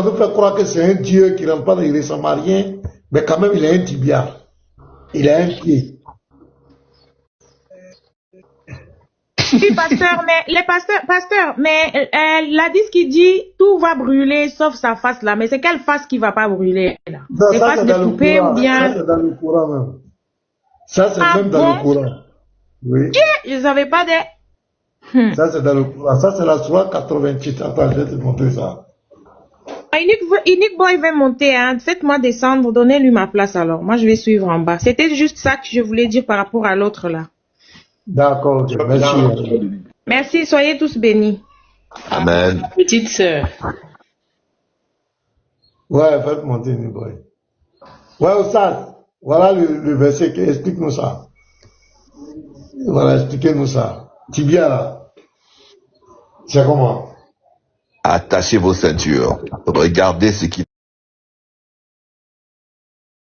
veut faire croire que c'est un Dieu qui n'aime pas les Samariens, mais quand même, il a un tibia. Il a un pied. Oui, pasteur, mais l'hadith qui dit tout va brûler sauf sa face là. Mais c'est quelle face qui va pas brûler là? Ça, Les faces de poupée ou bien? Ça, c'est dans le Coran même. Ça, c'est même dans le Coran. Oui. Je ne savais pas de... Ça, c'est dans le Coran. Ça, c'est la sourate 88. Attends, je vais te montrer ça. Unique Boy va monter, hein. Faites-moi descendre, donnez-lui ma place alors. Moi, je vais suivre en bas. C'était juste ça que je voulais dire par rapport à l'autre là. D'accord, merci. Merci, soyez tous bénis. Amen. Petite sœur. Ouais, faites monter Unique Boy. Ouais, Oustaz, voilà le verset, explique-nous ça. Voilà, expliquez-nous ça. Tibia là, c'est comment? Attachez vos ceintures. Regardez ce qui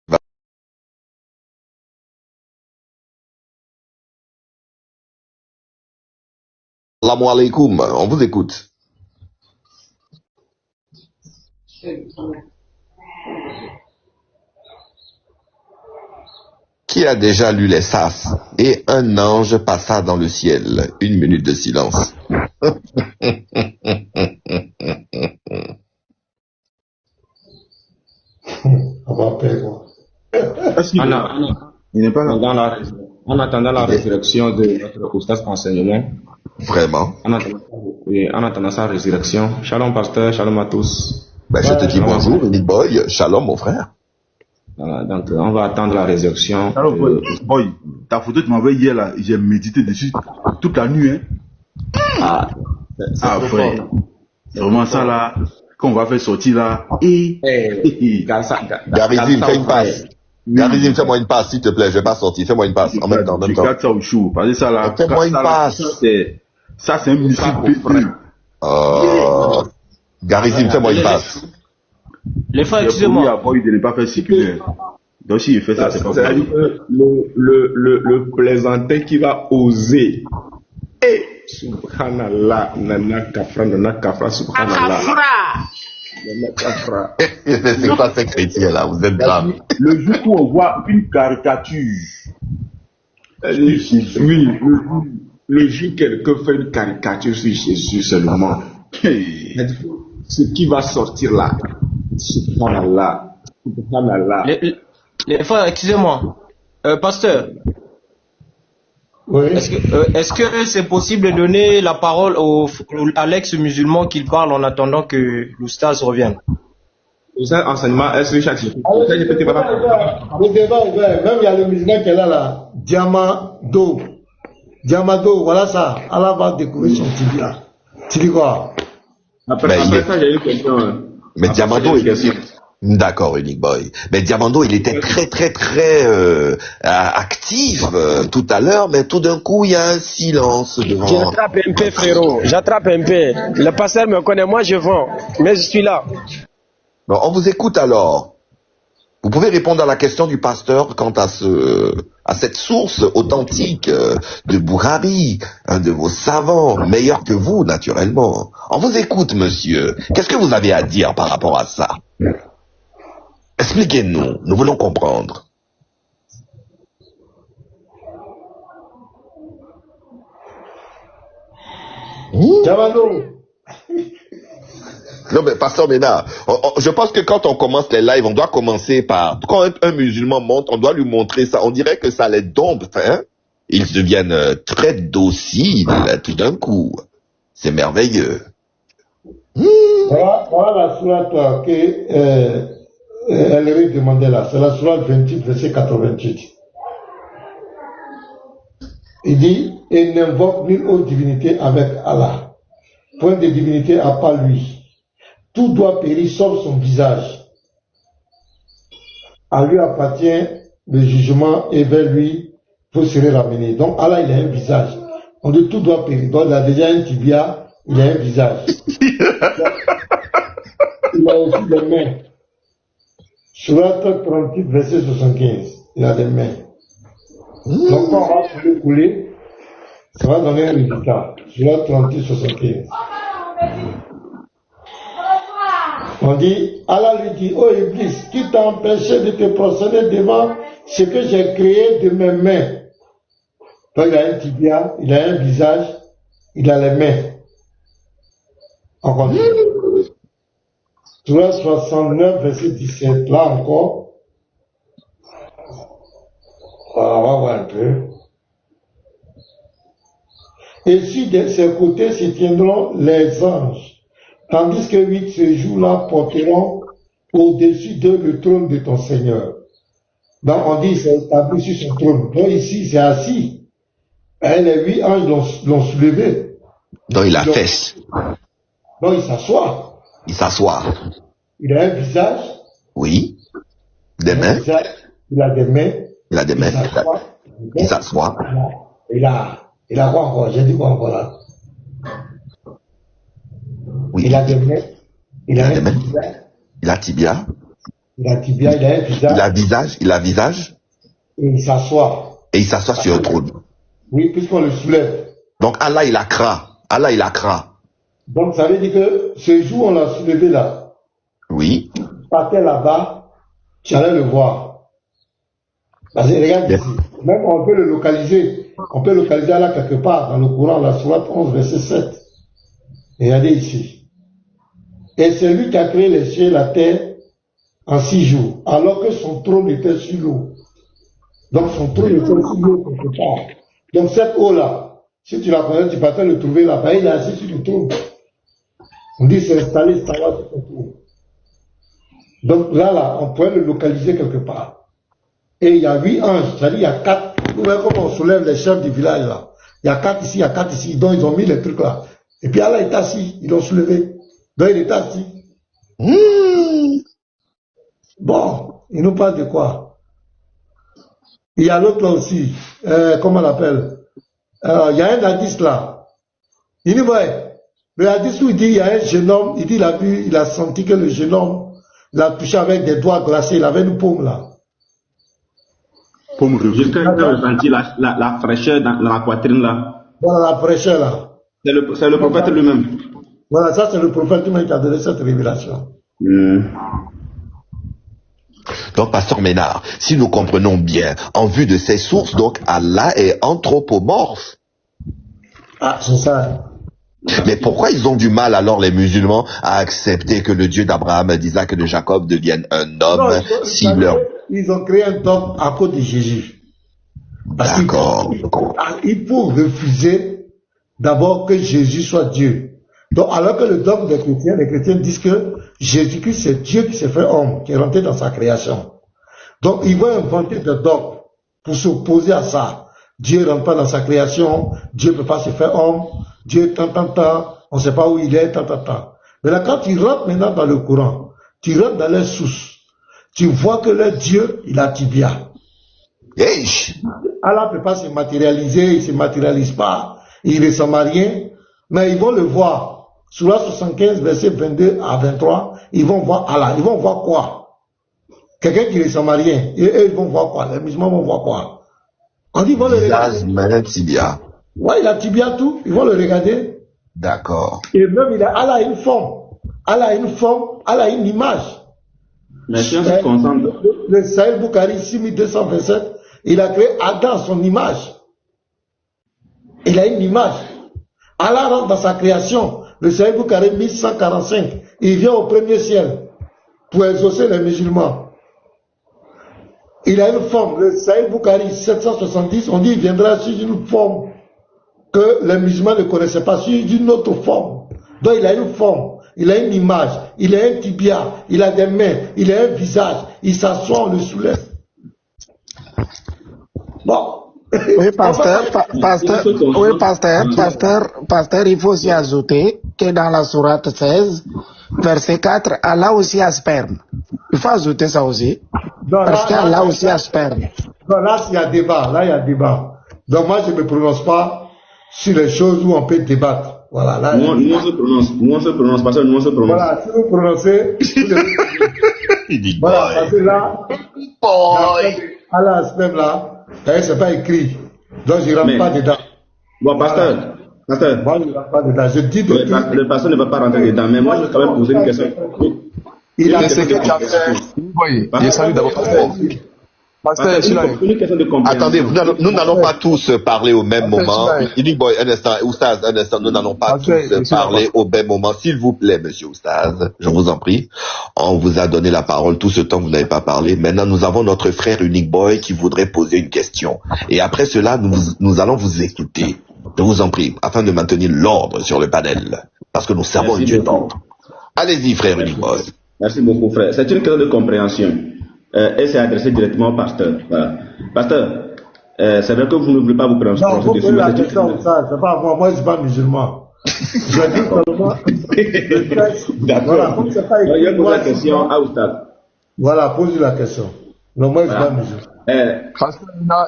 va. Salam alaikum, on vous écoute. Qui a déjà lu les sas? Et un ange passa dans le ciel. 1 minute de silence. On va perdre. Il n'est pas là. En attendant la résurrection de notre oustaz enseignement. Vraiment? En attendant sa résurrection. Shalom pasteur, shalom à tous. Ben, je te dis bonjour, Unique Boy. Shalom, mon frère. Voilà, donc on va attendre la résurrection. Alors, boy, ta photo tu m'avais hier là, j'ai médité dessus toute la nuit. Hein. Frère. C'est vraiment ça là, qu'on va faire sortir là. Garizim, fais une passe. Garizim, fais-moi une passe, s'il te plaît. Je vais pas sortir. Fais-moi une passe. En même temps, Je garde ça au chaud. Parce que ça là. Fais-moi une passe. Ça, c'est un missile P2. Garizim, fais-moi une passe. Les frères, excusez-moi. Boy de ne pas faire circulaire. Donc si il fait ça, c'est comme ça. Le plaisantin qui va oser. Subhanallah, nana kafra, subhanallah. C'est quoi ces chrétiens là? Vous êtes grave. Le jour où on voit une caricature. Oui, le jour où quelqu'un fait une caricature sur Jésus seulement. Ce qui va sortir là. Subhanallah. Subhanallah. Les frères, excusez-moi. Pasteur. Oui. Est-ce que c'est possible de donner la parole à l'ex-musulman qu'il parle en attendant que l'oustaz revienne? L'oustaz enseignement, est-ce que chaque Le débat est ouvert. Même il y a le musulman qui est là. Diamado, voilà ça. Allah va découvrir son tibia. Tu dis quoi? Après ça, j'ai eu quelqu'un. Mais Diamando, d'accord, Unique Boy. Mais Diamando, il était très actif tout à l'heure, mais tout d'un coup, il y a un silence devant. J'attrape un peu, frérot. J'attrape un peu. Le pasteur me connaît, moi je vends. Mais je suis là. Bon, on vous écoute alors. Vous pouvez répondre à la question du pasteur quant à cette source authentique de Bukhari, un de vos savants, meilleur que vous, naturellement. On vous écoute, monsieur. Qu'est-ce que vous avez à dire par rapport à ça? Expliquez-nous, nous voulons comprendre. Diamando. Non, mais pasteur Ménard, je pense que quand on commence les lives, on doit commencer par... Quand un musulman monte, on doit lui montrer ça. On dirait que ça les dompe, hein. Ils deviennent très dociles tout d'un coup. C'est merveilleux. Voilà la sourate que elle demandait là. C'est la sourate 28, verset 88. Il dit, et n'invoque nulle autre divinité avec Allah. Point de divinité à part lui. Tout doit périr sauf son visage. À lui appartient le jugement et vers lui vous serez ramenés. Donc Allah il a un visage. On dit tout doit périr. Donc il a déjà un tibia, il a un visage. Il a aussi des mains. Sourate 38, verset 75. Il a des mains. Donc quand on va se le couler, ça va donner un résultat. Sourate 38, 75. On dit, Allah lui dit, oh Iblis, qui t'a empêché de te prosterner devant ce que j'ai créé de mes mains? Donc il a un tibia, il a un visage, il a les mains. On continue. Sourate 69, verset 17, là encore. On va voir un peu. Et si de ces côtés se tiendront les anges, tandis que 8 ce jour-là porteront au-dessus d'eux le trône de ton Seigneur. Donc on dit c'est établi sur son trône. Donc ici c'est assis. Et les 8 anges l'ont soulevé. Donc il a fesse. Donc il s'assoit. Il s'assoit. Il a un visage. Oui. Des mains. Il a des mains. Il a des mains. Il s'assoit. Il a quoi encore? J'ai dit quoi encore là? Oui. Il a des mains. Il a des mains. Il a tibia. Il a tibia, il a un visage. Il a visage. Et il s'assoit. Et il s'assoit sur un trône. Oui, puisqu'on le soulève. Donc Allah il a cra. Allah il a cra. Donc ça veut dire que ce jour on l'a soulevé là. Oui. Tu partais là-bas, tu allais le voir. Parce que regarde ici. Même on peut le localiser. On peut localiser là quelque part dans le Coran, la sourate 11, verset 7. Regardez ici. Et c'est lui qui a créé les cieux et la terre en 6 jours, alors que son trône était sur l'eau. Donc son trône était sur l'eau quelque part. Donc cette eau-là, si tu la connais, tu partais le trouver là-bas, il est assis sur le trône. On dit c'est installé sur son trône. Donc là, on pourrait le localiser quelque part. Et il y a 8 anges, c'est-à-dire il y a 4. Vous voyez comment on soulève les chefs du village là. Il y a 4 ici, il y a 4 ici, donc ils ont mis les trucs là. Et puis Allah est assis, ils l'ont soulevé. Donc il est assis. Bon, il nous parle de quoi? Il y a l'autre là aussi, comment on l'appelle? Il y a un hadith là. Il dit, ouais, le hadith où il dit, il y a un jeune homme, il dit, il a vu, il a senti que le jeune homme l'a touché avec des doigts glacés, il avait une paume là. Jusqu'à il a ressenti la fraîcheur dans la poitrine là. Voilà la fraîcheur là. C'est le prophète lui-même. Voilà, ça c'est le prophète lui-même qui a donné cette révélation. Donc, Pasteur Ménard, si nous comprenons bien, en vue de ces sources, donc Allah est anthropomorphe. Ah, c'est ça. Mais pourquoi ils ont du mal alors, les musulmans, à accepter que le Dieu d'Abraham, d'Isaac et de Jacob devienne un homme ils ont créé un dogme à cause de Jésus. D'accord. Il faut refuser d'abord que Jésus soit Dieu. Donc, alors que le dogme des chrétiens, les chrétiens disent que Jésus-Christ, c'est Dieu qui s'est fait homme, qui est rentré dans sa création. Donc, ils vont inventer des dogmes pour s'opposer à ça. Dieu ne rentre pas dans sa création, Dieu ne peut pas se faire homme, Dieu, on ne sait pas où il est, Mais là, quand tu rentres maintenant dans le Coran, tu rentres dans les sources, tu vois que le Dieu, il a tibia. Allah ne peut pas se matérialiser, il ne se matérialise pas, il ne ressemble à rien, mais ils vont le voir. Sur la 75, verset 22 à 23, ils vont voir Allah. Ils vont voir quoi? Quelqu'un qui ne ressemble à rien. Et eux, ils vont voir quoi? Les musulmans vont voir quoi? On dit, ils vont le regarder. Tibia. Ouais, il a tibia tout. Ils vont le regarder. D'accord. Et même, Allah a une forme. Allah a une forme. Allah a une image. La science se concentre. Le Sahel Bukhari 6227, il a créé Adam à son image. Il a une image. Allah rentre dans sa création. Le Sahel Bukhari 1145. Il vient au premier ciel pour exaucer les musulmans. Il a une forme. Le Sahel Bukhari 770, on dit il viendra sur une forme que les musulmans ne connaissaient pas, sur une autre forme. Donc il a une forme, il a une image, il a un tibia, il a des mains, il a un visage, il s'assoit, on le soulève. Bon. Oui, pasteur, il faut aussi ajouter que dans la sourate 16, verset 4, Allah aussi a sperme. Il faut ajouter ça aussi. Non, parce qu'Allah aussi a sperme. Non, là, il y a débat. Là, il y a débat. Donc, moi, je ne me prononce pas sur les choses où on peut débattre. Voilà, là. Nous, on se prononce, parce que nous, on se prononce. Voilà, si vous prononcez. Il dit voilà, parce que là, Allah a sperme là. C'est pas écrit. Donc je ne rentre pas dedans. Bon, pasteur. Moi, je ne rentre pas dedans. Je dis le pasteur ne va pas rentrer dedans. Mais moi, je vais quand même poser une question. Il a ce que tu as fait. Oui, je salue d'abord. Pasteur, une question de compréhension. Attendez, nous n'allons pas tous parler au même moment. Boy, un instant, Oustaz, un instant, nous n'allons pas tous parler au même moment. S'il vous plaît, monsieur Oustaz, je vous en prie. On vous a donné la parole tout ce temps, vous n'avez pas parlé. Maintenant, nous avons notre frère Unique Boy qui voudrait poser une question. Et après cela, nous allons vous écouter. Je vous en prie, afin de maintenir l'ordre sur le panel. Parce que nous servons un Dieu d'ordre. Allez-y, frère Unique Boy. Merci beaucoup, frère. C'est une question de compréhension. Et c'est adressé directement au pasteur. Voilà. Pasteur, c'est vrai que vous ne voulez pas vous prononcer dessus. Non, c'est pas moi. Moi, je ne suis pas musulman. Je dis seulement d'accord. Voilà, comme c'est pas écrit, il y a une question à Oustad. Voilà, pose la question. Non, moi, je ne suis pas musulman.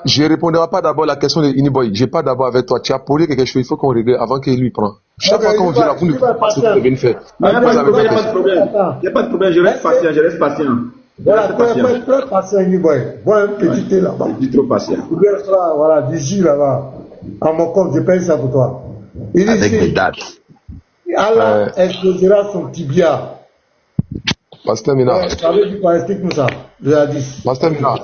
Je ne répondrai pas d'abord à la question de Iniboy. Je n'ai pas d'abord avec toi. Tu as posé quelque chose, il faut qu'on règle avant qu'il lui prenne. Chaque fois qu'on vient là, vous ne pouvez pas ce que vous devez faire. Il n'y a pas de problème. Je reste patient. Voilà, très patient, Iniboy. Vois un petit thé là-bas. Je suis trop patient. Voilà, du jus là-bas. À mon compte, je paye ça pour toi. Avec mes dates. Allah explosera son tibia. Pasteur Mina. Ça veut dire quoi? Explique-nous ça. Le hadith. Pasteur Mina.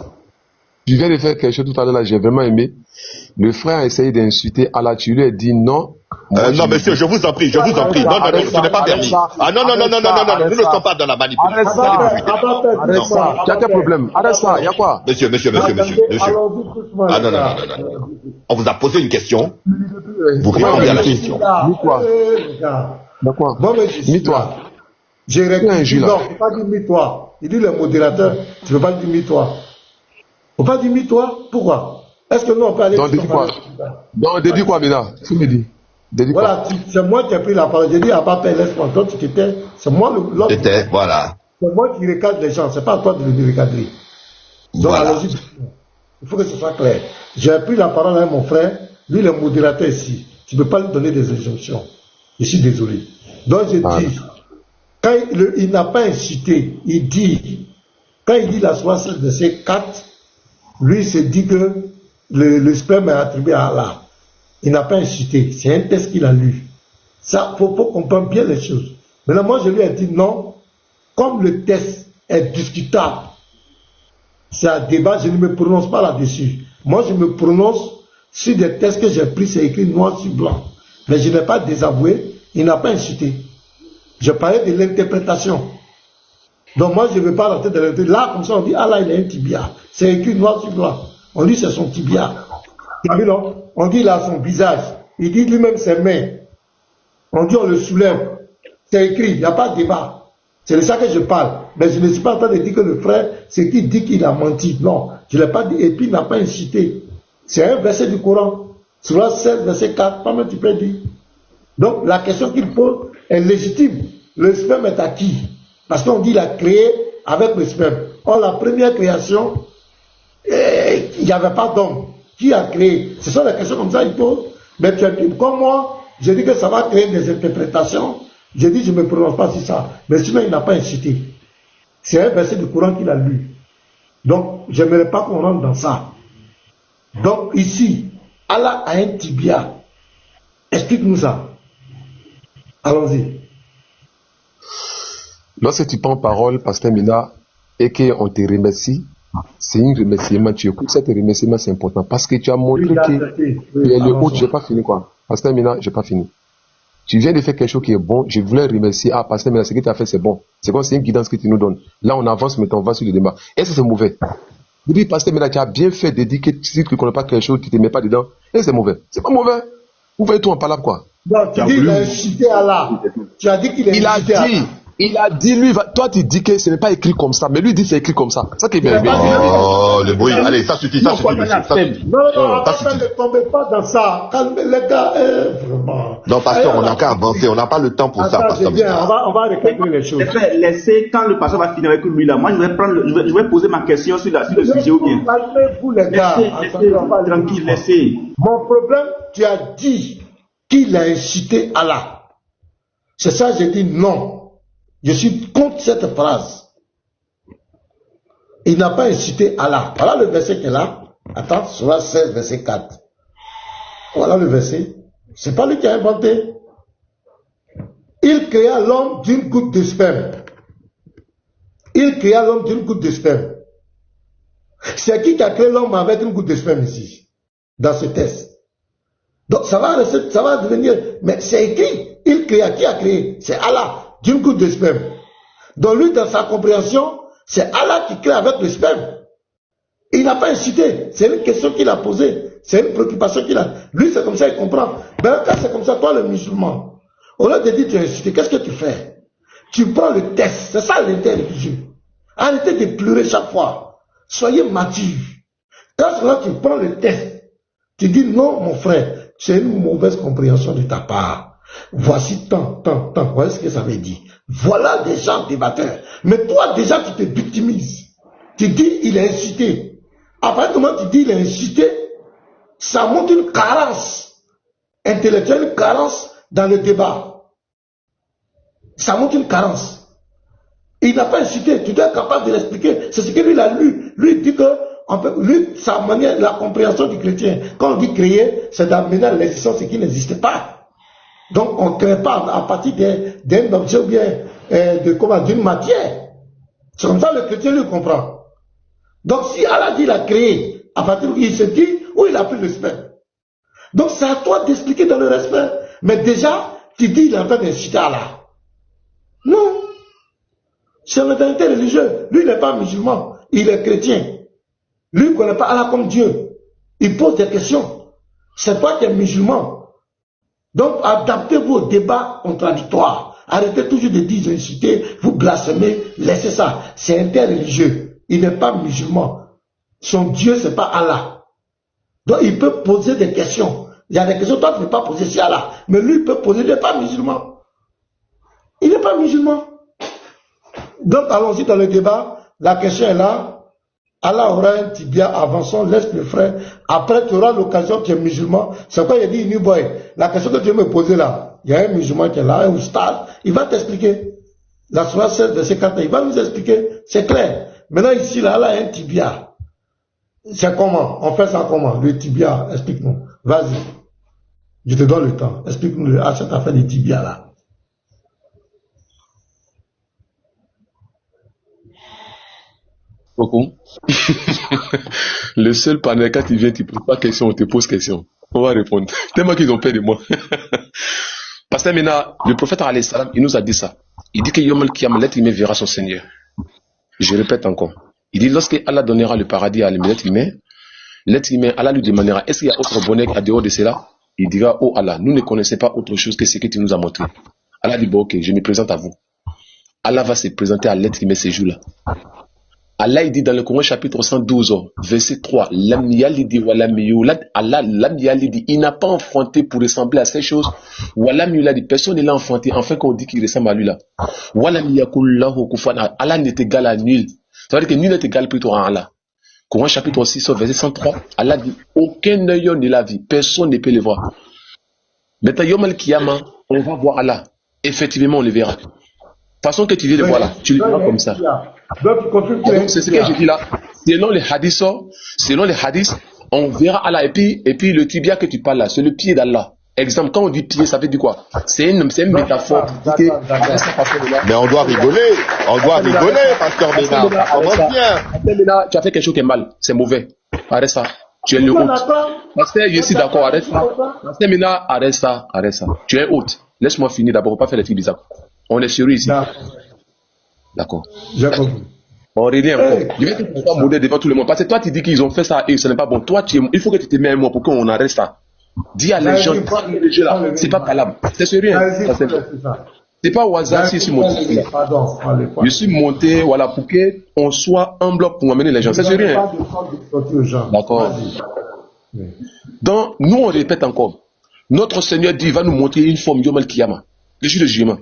Tu viens de faire quelque chose tout à l'heure là, j'ai vraiment aimé. Le frère a essayé d'insulter Allah, tu lui as dit non. Non, monsieur, je vous en prie, Non, ce n'est pas permis. Ah non, nous ne sommes pas dans la manipulation. Arrête ça. Tu as quel problème? Arrête ça, il y a quoi? Monsieur. Ah non. On vous a posé une question. Vous répondez à la question. Mis-toi. D'accord. Mis-toi. J'ai répondu, non, il ne faut pas dire mis-toi. Il dit le modérateur, tu ne peux pas dire mis-toi. Il ne faut pas dire mis-toi. Pourquoi? Est-ce que nous on peut aller... Donc, dédie quoi? Donc, dédie quoi, Mina? Tu me dis. Voilà, c'est moi qui ai pris la parole. J'ai dit à papa, laisse-moi. Toi, tu t'étais. C'est moi l'autre. Voilà. C'est moi qui recadre les gens. C'est pas à toi de les recadrer. Donc, voilà. allons-y. Il faut que ce soit clair. J'ai pris la parole à mon frère. Lui, le modérateur ici. Tu ne peux pas lui donner des injonctions. Je suis désolé. Donc, je dis, quand il n'a pas incité, il dit, quand il dit la 66 de ces 4, lui, il se dit que le sperme est attribué à Allah. Il n'a pas incité. C'est un texte qu'il a lu. Ça, faut comprendre bien les choses. Maintenant, moi, je lui ai dit non. Comme le texte est discutable, c'est un débat, je ne me prononce pas là-dessus. Moi, je me prononce sur des textes que j'ai pris, c'est écrit noir sur blanc. Mais je n'ai pas désavoué, il n'a pas incité. Je parlais de l'interprétation. Donc moi, je ne veux pas rentrer dans l'interprétation. Là, comme ça, on dit, ah là, il a un tibia. C'est écrit noir sur blanc. On dit, c'est son tibia. Tu as vu, non? On dit, il a son visage. Il dit lui-même ses mains. On dit, on le soulève. C'est écrit, il n'y a pas de débat. C'est de ça que je parle. Mais je ne suis pas en train de dire que le frère, c'est qui dit qu'il a menti. Non, je ne l'ai pas dit. Et puis, il n'a pas incité. C'est un verset du Coran. Surah 16, verset 4. Pas même tu peux dire. Donc, la question qu'il pose est légitime. Le sperme est à qui? Parce qu'on dit qu'il a créé avec le sperme. Or, la première création, il n'y avait pas d'homme. Qui a créé? Ce sont des questions comme ça qu'il pose. Mais comme moi, je dis que ça va créer des interprétations. Je dis, je ne me prononce pas sur ça. Mais sinon, il n'a pas incité. C'est un verset du Coran qu'il a lu. Donc, je n'aimerais pas qu'on rentre dans ça. Donc, ici, Allah a un tibia. Explique-nous ça. Allons-y. Lorsque tu prends parole, Pasteur Mina, et qu'on te remercie, c'est un remerciement. Tu écoutes cet remerciement, c'est important. Parce que tu as montré que le haut, je n'ai pas fini quoi. Pasteur Mina, je n'ai pas fini. Tu viens de faire quelque chose qui est bon. Je voulais remercier. Ah, Pasteur Mina, ce que tu as fait, c'est bon. C'est comme c'est une guidance que tu nous donnes. Là, on avance, mais on va sur le débat. Est-ce que c'est mauvais? Je dis, Pasteur Mina, tu as bien fait de dire que si tu ne connais pas quelque chose, tu ne te mets pas dedans. Est-ce que c'est mauvais? C'est pas mauvais. Vous voyez tout en parlant quoi? Non, tu dis qu'il a incité Allah. Tu as dit qu'il a incité Allah. Il a dit, lui, toi tu dis que ce n'est pas écrit comme ça, mais lui dit que c'est écrit comme ça. Ça qui est bien. Oh, le bruit. Allez, ça suffit, monsieur. Non, ne tombez pas dans ça. Calmez les gars, vraiment. Non, pasteur, on n'a qu'à avancer. On n'a pas le temps pour ça, pasteur. On va recalculer les choses. Laissez, quand le pasteur va finir avec lui là, moi je vais poser ma question sur le sujet ou bien. Calmez-vous les gars. Tranquille, laissez. Mon problème, tu as dit qu'il a incité Allah. C'est ça, j'ai dit non. Je suis contre cette phrase. Il n'a pas incité Allah. Voilà le verset qu'il a. Attends, Surah 16, verset 4. Voilà le verset. C'est pas lui qui a inventé. Il créa l'homme d'une goutte de sperme. il créa l'homme d'une goutte de sperme. C'est qui a créé l'homme avec une goutte de sperme ici, dans ce test? Donc ça va devenir, mais c'est écrit, il créa, qui a créé? C'est Allah, d'une goutte de sperme. Donc lui, dans sa compréhension, c'est Allah qui crée avec le sperme. Il n'a pas incité, c'est une question qu'il a posée, c'est une préoccupation qu'il a. Lui, c'est comme ça, il comprend. Ben, quand c'est comme ça, toi, le musulman, au lieu de dire tu as incité, qu'est-ce que tu fais? Tu prends le test, c'est ça l'intérêt religieux. Arrêtez de pleurer chaque fois. Soyez mature. Quand tu prends le test, tu dis non, mon frère, c'est une mauvaise compréhension de ta part. Voici tant. Voici ce que ça veut dire. Voilà des gens débatteurs. Mais toi, déjà, tu te victimises. Tu dis, il est incité. À partir du moment où tu dis, il est incité, ça montre une carence intellectuelle, une carence dans le débat. Ça montre une carence. Il n'a pas incité. Tu dois être capable de l'expliquer. C'est ce que lui, il a lu. Lui, il dit que, lui, sa manière, la compréhension du chrétien, quand on dit créer, c'est d'amener à l'existence ce qui n'existe pas. Donc, on ne crée pas à partir d'un objet ou bien d'une matière. C'est comme ça que le chrétien lui comprend. Donc, si Allah dit il a créé, à partir où il se dit, où il a pris le sperme. Donc, c'est à toi d'expliquer dans le respect. Mais déjà, tu dis il est en train d'inciter Allah. Non. C'est un autorité religieux. Lui, il n'est pas musulman. Il est chrétien. Lui, il ne connaît pas Allah comme Dieu. Il pose des questions. C'est toi qui es musulman. Donc, adaptez-vous au débat contradictoire. Arrêtez toujours de dire, inciter, vous blasphémez, laissez ça. C'est interreligieux. Il n'est pas musulman. Son Dieu, ce n'est pas Allah. Donc, il peut poser des questions. Il y a des questions, toi, tu ne peux pas poser sur Allah. Mais lui, il peut poser, il n'est pas musulman. Il n'est pas musulman. Donc, allons-y dans le débat. La question est là. Allah aura un tibia, avançons, laisse le frère. Après, tu auras l'occasion, tu es musulman. C'est quoi il a dit, New Boy? La question que tu veux me poser là, il y a un musulman qui est là, un oustaz, il va t'expliquer. La sourate 16, verset 4, il va nous expliquer. C'est clair. Maintenant, ici, là, Allah a un tibia. C'est comment? On fait ça comment? Le tibia, explique-nous. Vas-y. Je te donne le temps. Explique-nous cette affaire de tibia là. Beaucoup. Le seul panel, quand tu viens, tu ne poses pas question, on te pose question. On va répondre. Tellement qu'ils ont peur de moi. Parce que maintenant, le prophète, alayhi salam, il nous a dit ça. Il dit que Yom al-Qiyam, l'être humain verra son Seigneur. Je répète encore. Il dit, lorsque Allah donnera le paradis à l'être humain, Allah lui demandera, est-ce qu'il y a autre bonheur à dehors de cela? Il dira, oh Allah, nous ne connaissons pas autre chose que ce que tu nous as montré. Allah dit, bon, ok, je me présente à vous. Allah va se présenter à l'être humain ces jours-là. Allah il dit dans le Coran chapitre 112, verset 3, Allah il n'a pas enfanté pour ressembler à ces choses. Personne ne l'a enfanté, enfin qu'on dit qu'il ressemble à lui là. Allah n'est égal à nul. Ça veut dire que nul n'est égal plutôt à Allah. Coran chapitre 6, verset 103, Allah dit, aucun œil de la vie, personne ne peut le voir. Maintenant, Yom al-Kiyama, on va voir Allah. Effectivement, on le verra. De toute façon que tu viens de voir là, tu le verras comme ça. Donc c'est ce que je dis là. Selon les hadiths, on verra Allah. Et puis le tibia que tu parles là, c'est le pied d'Allah. Exemple, quand on dit pied, ça veut dire quoi? C'est une métaphore. Mais on doit rigoler. On doit rigoler, pasteur Ménard. Tu as fait quelque chose qui est mal. C'est mauvais. Arrête ça. Tu es le hôte. Pasteur, je suis d'accord. Arrête ça. Pasteur Ménard, arrête ça. Tu es hôte. Laisse-moi finir d'abord. On ne va pas faire des trucs bizarres. On est sérieux ici. D'accord. J'ai compris. On revient encore. Je vais te faire modèle devant tout le monde. Parce que toi, tu dis qu'ils ont fait ça et ce n'est pas bon. Toi, il faut que tu te mettes à moi pour qu'on arrête ça. Dis à les gens, c'est pas palable. C'est sérieux. C'est pas au hasard si je suis monté. Je suis monté, voilà, pour qu'on soit un bloc pour amener les gens. C'est sérieux. D'accord. Donc, nous, on répète encore. Notre Seigneur dit, il va nous montrer une forme Yom al-Kiyama. Le jour de jugement.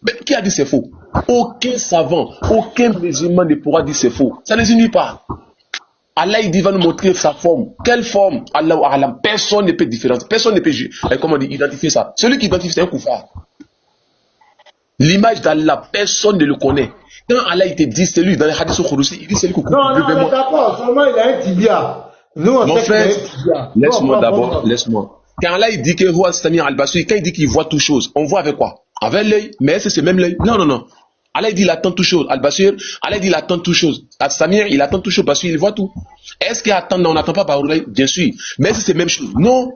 Mais qui a dit c'est faux? Aucun savant, aucun musulman ne pourra dire c'est faux. Ça ne unit pas. Allah il dit, va nous montrer sa forme. Quelle forme? Allah, personne ne peut différencier. Personne ne peut identifier ça. Celui qui identifie, c'est un koufar. L'image d'Allah, personne ne le connaît. Quand Allah il te dit, c'est lui, dans les hadiths au Khouroussi, il dit c'est lui qui coupe. Non, d'accord, seulement il a un tibia. Nous, mon frère, laisse-moi d'abord, laisse-moi. Quand Allah il dit que Samir al-Basri, quand il dit qu'il voit toutes choses, on voit avec quoi? Avec l'œil. Mais est-ce que c'est même l'œil? Non. Allah dit il attend toute chose. Al-Basir, Allah dit il attend toute chose. Al-Samir, il attend toute chose parce qu'il voit tout. Est-ce qu'il attend? Non, on n'attend pas par oreille, bien sûr. Mais est-ce que c'est la même chose? Non.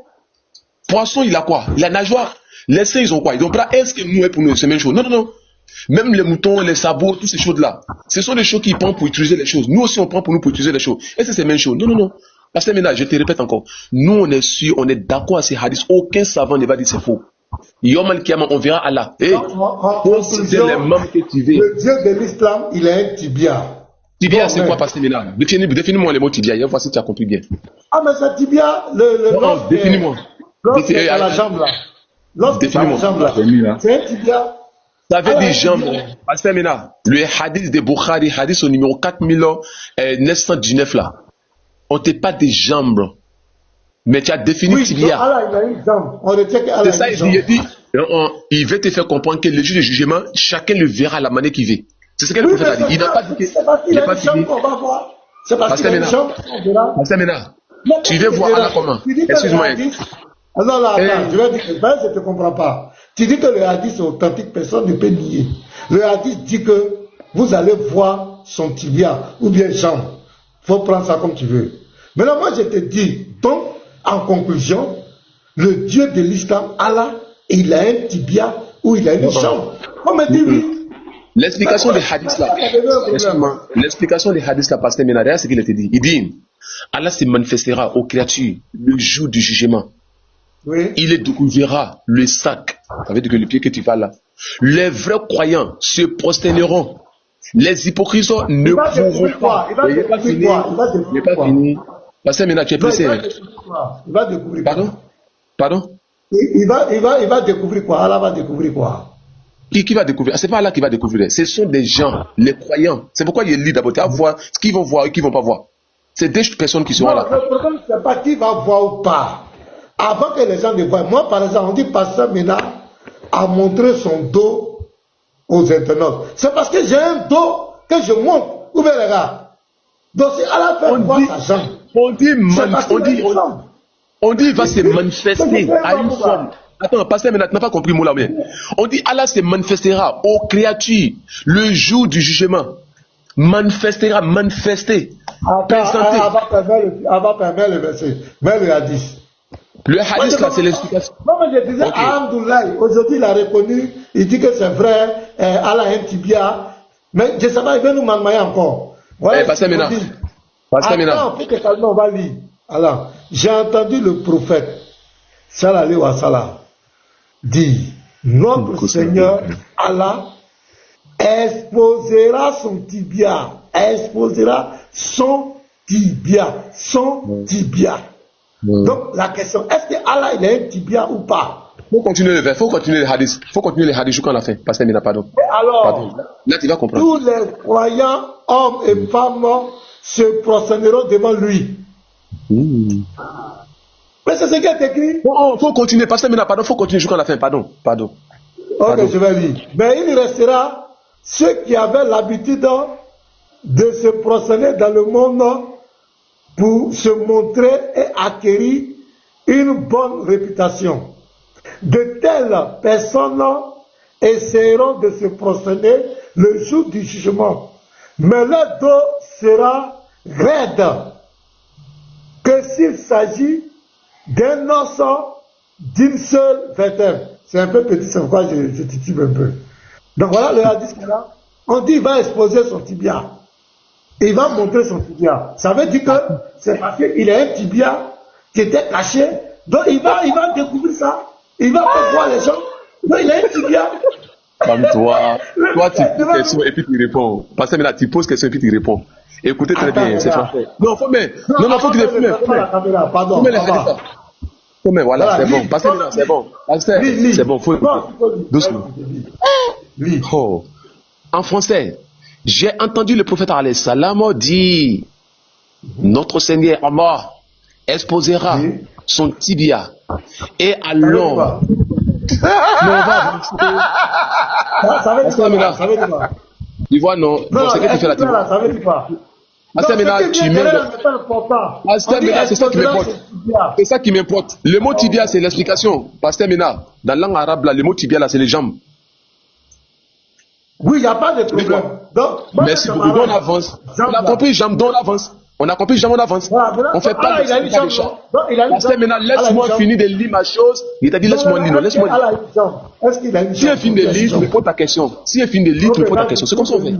Poisson, il a quoi? Il a nageoire. Les saints, ils ont quoi? Ils ont pas. Est-ce que nous, pour nous, c'est la même chose? Non, non, non. Même les moutons, les sabots, toutes ces choses-là. Ce sont des choses qu'ils prennent pour utiliser les choses. Nous aussi, on prend pour nous pour utiliser les choses. Est-ce que c'est la même chose? Non, non, non. Parce que maintenant, je te répète encore. Nous, on est sûr, on est d'accord à ces hadiths. Aucun savant ne va dire c'est faux. Yom al-Kiyama, on verra Allah. Considère les membres que tu veux. Le Dieu de l'islam, il a un tibia. Tibia, c'est quoi, Pasteur Mina? Définis-moi les mots tibia. Il faut si tu as compris bien. Ah, mais c'est tibia, non, définis-moi. Lorsqu'il à la jambe là. Lorsqu'il est à la jambe là. C'est un tibia. Ça veut dire jambe. Pasteur Mina, le hadith de Bukhari, hadith au numéro 4919 là. On te parle des jambes. Mais tu as défini tibia. Allah, il a une jambe. On retient qu'Allah. C'est ça, il dit, il veut te faire comprendre que le jour du jugement, chacun le verra à la manière qu'il veut. C'est ce que le prophète a dit. Il n'a pas dit que. C'est parce qu'il a une jambe qu'on va voir. C'est parce qu'il a une jambe qu'on verra. Pasteur Mena, tu veux voir Allah comment? Excuse-moi. Non, là, attends, je vais dire que je ne te comprends pas. Tu dis que le hadith est authentique, personne ne peut nier. Le hadith dit que vous allez voir son tibia ou bien jambe. Il faut prendre ça comme tu veux. Maintenant, moi, je te dis, donc, en conclusion, le Dieu de l'islam, Allah, il a un tibia ou il a une jambe. On me dit oui. L'explication des hadiths là, l'explication des hadiths là, Pasteur Mena, derrière ce qu'il a dit. Il dit, Allah se manifestera aux créatures le jour du jugement. Oui. Il les découvrira le sac. Ça veut dire que le pied que tu vas là. Les vrais croyants se prosterneront. Les hypocrites ne pourront pas. Il n'est pas fini. Il n'est pas fini. Pasteur Mena, tu es pressé. Il va découvrir quoi? Pardon? Il va découvrir quoi? Allah va découvrir quoi? Qui va découvrir? C'est pas Allah qui va découvrir. Ce sont des gens, les croyants. C'est pourquoi il lit d'abord. Tu vas voir ce qu'ils vont voir et qui ne vont pas voir. C'est des personnes qui seront là. Le problème, c'est pas qui va voir ou pas. Avant que les gens ne voient. Moi, par exemple, on dit Pasteur Mena a montré son dos aux internautes. C'est parce que j'ai un dos que je montre. Ouvrez les gars. Donc si Allah fait voir sa jambe. On dit il va se manifester à une forme. Attends, Pasteur Mena, tu n'as pas compris le mot là, mais on dit Allah se manifestera aux créatures le jour du jugement. Manifestera, manifester. Présenter. Avant permettre le verset. Mais le hadith. Le hadith là, c'est l'explication. Non, mais je disais, Alhamdoulilah, aujourd'hui il a reconnu, il dit que c'est vrai, Allah a un tibia. Mais je ne sais pas, il veut nous manmailler encore. Voilà, Pasteur Mena. Pasteur Mena. On va lire. Alors, j'ai entendu le prophète, sallallahu alayhi wa sallam, dire, notre Seigneur Allah exposera son tibia. Exposera son tibia. Son tibia. Donc, la question, est-ce que Allah il a un tibia ou pas? Faut continuer le vers, faut continuer les hadiths. Faut continuer les hadiths jusqu'à la fin. Pasteur Mena, pardon. Alors, pardon. Là, tu vas comprendre. Tous les croyants, hommes et femmes, se prosterneront devant lui. Mais c'est ce qui est écrit. Faut continuer, Pasteur Mena, pardon, faut continuer jusqu'à la fin, pardon. Ok, je vais lire. Mais il restera ceux qui avaient l'habitude de se prosterner dans le monde pour se montrer et acquérir une bonne réputation. De telles personnes essaieront de se prosterner le jour du jugement. Mais leur dos sera raide que s'il s'agit d'un os d'une seule vertèbre. C'est un peu petit, c'est pourquoi je titube un peu. Donc voilà le hadith là. On dit qu'il va exposer son tibia. Il va montrer son tibia. Ça veut dire que c'est parce qu'il a un tibia qui était caché. Donc il va découvrir ça. Il va faire voir les gens. Donc il a un tibia. Comme toi tu poses question et puis tu réponds. Parce que là tu poses question et puis tu réponds. Écoutez très bien, c'est français. Non, faut mais. Non, faut que tu filmes. Pardon. Faut mais voilà, c'est bon. Parce que là, c'est bon. C'est bon, faut écouter. Doucement. Oh. En français, j'ai entendu le prophète alayhi salam dire, notre Seigneur Allah exposera son tibia et alors ça veut dire quoi? Tu vois, non, c'est que tu fais la tibia. Ça veut dire quoi? Pasteur Mena, tu Pasteur Mena, c'est ça qui m'importe. C'est ça qui m'importe. Le mot tibia, c'est l'explication. Pasteur Mena, dans la langue arabe, là, le mot tibia, là, c'est les jambes. Oui, il n'y a pas de problème. Donc, merci beaucoup. On avance. On a compris, jambe, on avance. On a compris, jamais on avance. On fait pas de ça. Maintenant, laisse-moi finir de lire ma chose. Il t'a dit, laisse-moi lire. Laisse-moi lire. Si elle finit de lire, tu me poses ta question. Si elle finit de lire, tu me poses ta question. C'est comme ça on fait.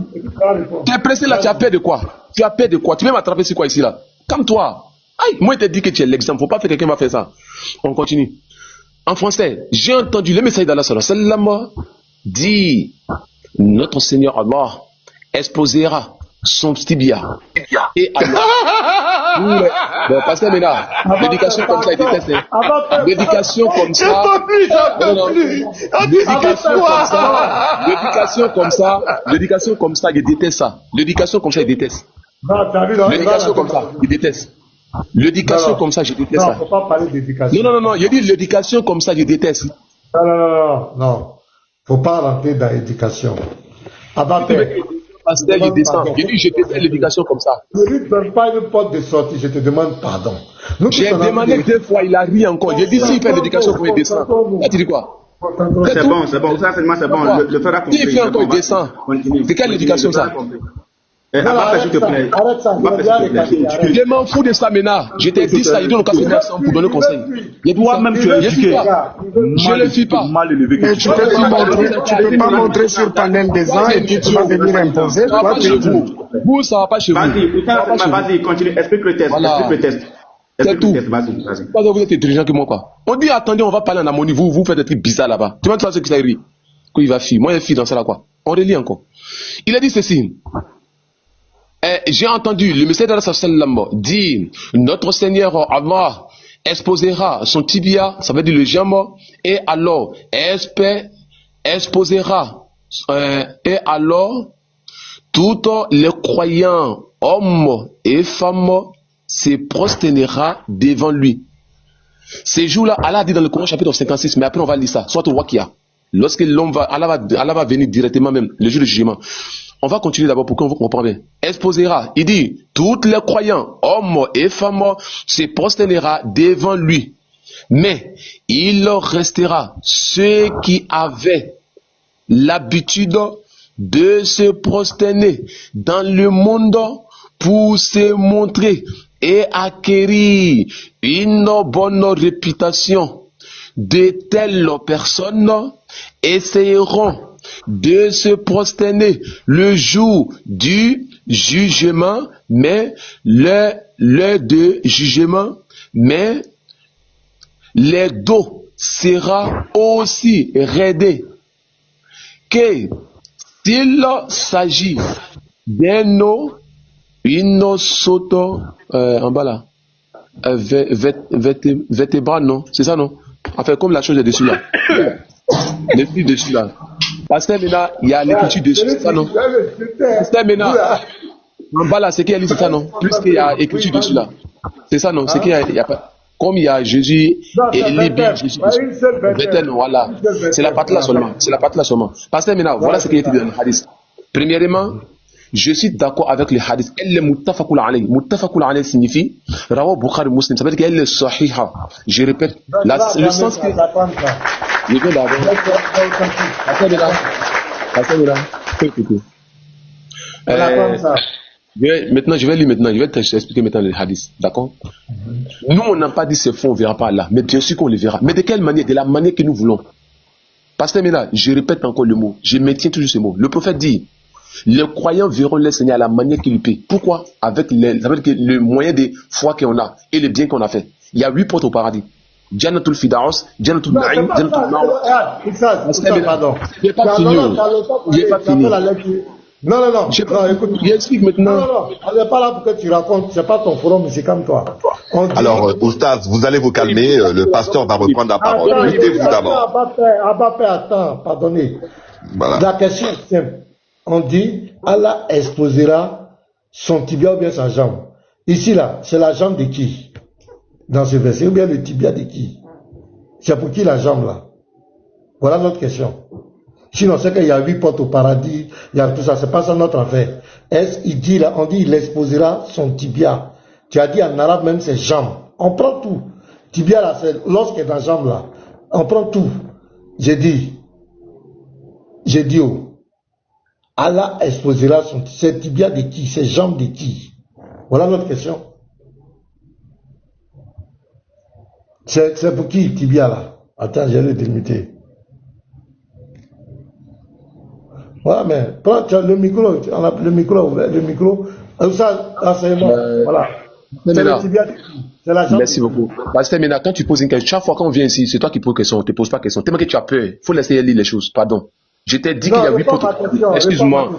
Tu es pressé là, tu as peur de quoi? Tu as peur de quoi? Tu veux m'attraper sur quoi ici là? Calme-toi. Aïe, moi je te dis que tu es l'exemple. Faut pas faire quelqu'un va faire ça. On continue. En français, j'ai entendu le message d'Allah sallallahu dit, notre Seigneur Allah exposera son tibia. Et alors, bon, pasteur Ménard, l'éducation comme ça, il déteste. L'éducation comme ça, l'éducation comme ça, il déteste ça. L'éducation comme ça, il déteste. L'éducation comme ça, il déteste. L'éducation comme ça, je déteste ça. Non, faut pas parler d'éducation. Non, il dit l'éducation comme ça, je déteste. Non. Faut pas rentrer dans l'éducation. Pasteur, il descend. Il dit, je te fais l'éducation comme ça. Je ne lui donne pas une porte de sortie, je te demande pardon. J'ai demandé 2 fois, il a ri encore. J'ai dit, s'il fait l'éducation, comment il descend? Là, tu dis quoi? C'est bon. Ça, seulement, c'est bon. Le faire a compris. S'il fait encore, il descend. C'est quelle éducation, ça? Arrête ça. Je m'en fous de ça maintenant. Je t'ai dit ça, il donne l'occasion ensemble pour donner conseil. Toi-même, tu es éduqué. Je ne le suis pas. Mais tu peux pas montrer sur panel des ans et puis tu vas venir imposer. Vous, ça va pas chez vous. Vas-y, continue. Explique le test. C'est tout. Vas-y. Vous êtes intelligent que moi, quoi. On dit, attendez, on va parler en harmonie. Vous faites des trucs bizarres là-bas. Tu vois ce que ça rit? Qu'il va fuir. Moi, il fuit dans ça là, quoi. On relit encore. Il a dit ceci. J'ai entendu le messager d'Allah sallam dire, notre Seigneur Allah exposera son tibia, ça veut dire le jambe, et alors exposera, et alors tous les croyants, hommes et femmes, se prosternera devant lui. Ces jours-là, Allah a dit dans le Coran chapitre 56, mais après on va lire ça, soit au Wakia. Lorsque l'homme va, Allah va venir directement même, le jour du jugement. On va continuer d'abord pour qu'on comprenne bien. Exposera, il dit, tous les croyants, hommes et femmes, se prosternera devant lui. Mais il leur restera ceux qui avaient l'habitude de se prosterner dans le monde pour se montrer et acquérir une bonne réputation. De telles personnes essayeront de se prosterner le jour du jugement, mais le de jugement, mais les dos sera aussi raidé que s'il s'agit d'une soto en bas là vertébrale, non, c'est ça, non? Enfin, comme la chose est dessus là. L'écrit dessus là. Pasteur Ménard, il y a l'écriture dessus, c'est ça, non? Pasteur Ménard, en bas là, c'est qu'il y a c'est ça, non? Plus qu'il y a écriture dessus là. C'est ça, non? C'est qu'il y a pas. Comme il y a Jésus et Libye, Jésus. Voilà. C'est la partie là seulement. C'est la partie là seulement. Pasteur Ménard, voilà ce qui est écrit dans le hadith. Premièrement, je suis d'accord avec le hadith. Elle est muttafaqul alayh. Muttafaqul alayh signifie Rawa Bukhari Muslim. Ça veut dire qu'elle est sahiha. Je répète, le sens que. Je viens d'abord. Maintenant, je vais lire maintenant. Je vais t'expliquer maintenant le hadith. D'accord? Nous, on n'a pas dit c'est faux, on ne verra pas là. Mais bien sûr qu'on le verra. Mais de quelle manière? De la manière que nous voulons. Pasteur Ménard, je répète encore le mot. Je maintiens toujours ce mot. Le prophète dit. Les croyants verront le Seigneur à la manière qu'il paie. Pourquoi? Avec le moyen de foi qu'on a et le bien qu'on a fait. Il y a 8 portes au paradis. Jannatul Fidaus, Jannatul Na'im, Jannatul Na'im. Pardon. Il n'est pas fini. Il n'est pas fini. Non. Écoute. J'explique maintenant. Non. On n'est pas là pour que tu racontes. C'est pas ton forum, c'est comme toi. Alors, Oustaz, vous allez vous calmer. Le pasteur va reprendre la parole. Mettez-vous d'abord. Abappé, attends, pardonnez. Voilà. La question est simple. On dit, Allah exposera son tibia ou bien sa jambe. Ici, là, c'est la jambe de qui? Dans ce verset, ou bien le tibia de qui? C'est pour qui la jambe, là? Voilà notre question. Sinon, c'est qu'il y a 8 portes au paradis, il y a tout ça, c'est pas ça notre affaire. Il dit, là, on dit, il exposera son tibia. Tu as dit en arabe même, c'est jambe. On prend tout. Tibia, là, c'est lorsqu'il est dans la jambe, là. On prend tout. J'ai dit, Allah exposera ses tibias de qui? Ses jambes de qui? Voilà notre question. C'est pour qui tibia là? Attends, j'ai le délimité. Voilà, mais prends le micro, on a le micro, ça, c'est bon, voilà. C'est le tibia de qui? C'est la jambe. Merci beaucoup. Pasteur Mena, quand tu poses une question, chaque fois qu'on vient ici, c'est toi qui poses question, on ne te pose pas question. Tellement que tu as peur, il faut laisser lire les choses, pardon. Je t'ai dit qu'il y a 8 potes. Excuse-moi.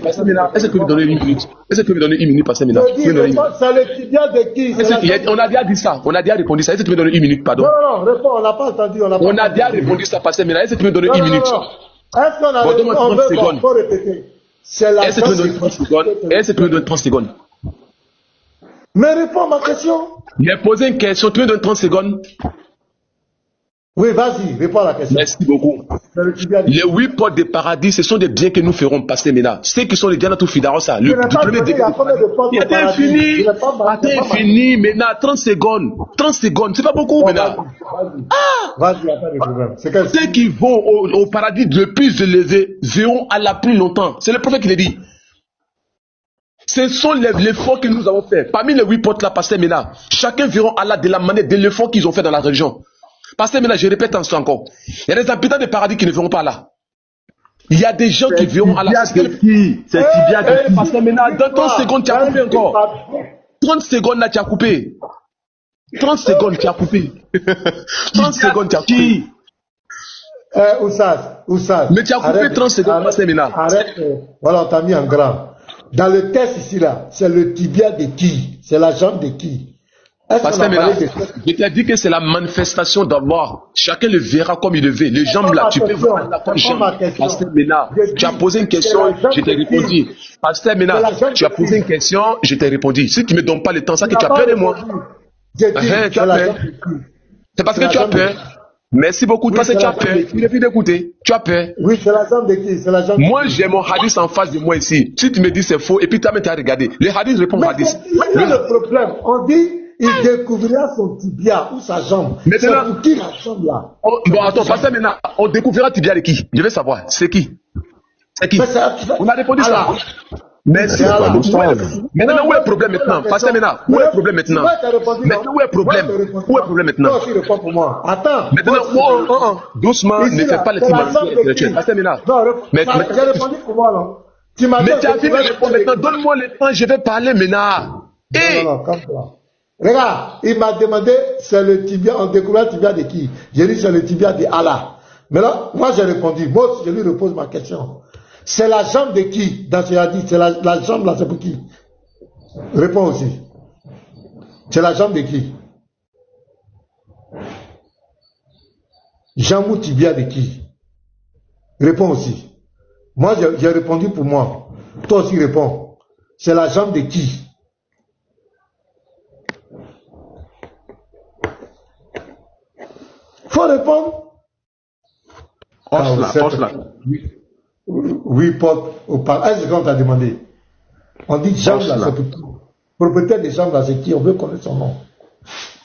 Pasteur Mena, est-ce que tu peux me donner 1 minute? Est-ce que tu peux me donner 1 minute, Pasteur Mena? C'est le tibia de qui? On a déjà dit ça, on a déjà répondu ça. Est-ce que tu peux me donner 1 minute, pardon? Non, réponds, on n'a pas entendu. On a déjà répondu ça, Pasteur Mena. Est-ce que tu peux me donner 1 minute? Est-ce qu'on a répondu? On veut répéter. Est-ce que tu peux me donner 30 secondes? Est-ce que tu peux me donner 30 secondes? Mais réponds à ma question. Il a posé une question, tu me donnes 30 secondes? Oui, vas-y, réponds à la question. Merci beaucoup. Les 8 portes de paradis, ce sont des biens que nous ferons, Pasteur Mena. Ceux qui sont les Diana Fidaro, ça. Le premier début. Il est fini, Mena, 30 secondes. 30 secondes, c'est pas beaucoup, Mena. Vas-y, il n'y a pas de problème. Ceux qui vont au paradis le plus élevé verront Allah plus longtemps. C'est le prophète qui l'a dit. Ce sont l'effort que nous avons fait. Parmi les 8 portes là, Pasteur Mena, chacun verra Allah de la manière de l'effort qu'ils ont fait dans la religion. Pasteur Mena, je répète encore. Il y a des habitants de paradis qui ne verront pas Allah. Il y a des gens qui verront Allah. C'est tibia de qui? Pasteur Mena, dans 30 secondes, tu as coupé encore. 30 secondes là, tu as coupé. 30 secondes, tu as coupé. 30 secondes, tu as coupé. Oussad. Mais tu as coupé 30 secondes, Pasteur Mena. Arrête. Voilà, on t'a mis en grand. Dans le test ici, là, c'est le tibia de qui? C'est la jambe de qui? Pasteur Mena, je t'ai dit que c'est la manifestation d'Allah. Chacun le verra comme il le veut. Les jambes là, tu peux voir Allah comme jambe. Pasteur Mena, tu as posé une question, je t'ai répondu. Pasteur Mena, tu as posé une question, je t'ai répondu. Si tu ne me donnes pas le temps, ça que tu as peur de moi. Tu as peur. C'est parce que tu as peur. Merci beaucoup, parce que tu as peur. Il suffit d'écouter. Tu as peur. Oui, c'est la jambe de qui? C'est la jambe. Moi, j'ai mon hadith en face de moi ici. Si tu me dis c'est faux, et puis tu as regardé. Le hadith répond au hadith. C'est le problème. On dit, il découvrira son tibia ou sa jambe. C'est pour qui la jambe là? Bon, attends, Pasteur Mena, on découvrira tibia de qui? Je veux savoir. C'est qui? C'est qui? On a répondu ça. Merci. Maintenant, où est le problème maintenant? Pasteur Mena, où est le problème maintenant? Maintenant, où est le problème? Où est le problème maintenant? Toi aussi, réponds pour moi. Attends. Maintenant, doucement, ne fais pas les timades. Pasteur Mena. Mais j'ai répondu pour moi, non? Mais tu as vu répondre maintenant. Donne-moi le temps, je vais parler maintenant. Non, calme-toi. Regarde, il m'a demandé, c'est le tibia, on découvre le tibia de qui? J'ai dit, c'est le tibia de Allah. Mais là, moi j'ai répondu, moi aussi, je lui repose ma question. C'est la jambe de qui? Dans ce hadith, c'est la jambe là, c'est pour qui? Réponds aussi. C'est la jambe de qui? Jambe ou tibia de qui? Réponds aussi. Moi j'ai répondu pour moi. Toi aussi réponds. C'est la jambe de qui? Faut répondre. Os-là. Oui, est-ce qu'on t'a demandé? On dit jambe là, c'est pour qui? Propriétaire des jambes là, c'est qui? On veut connaître son nom.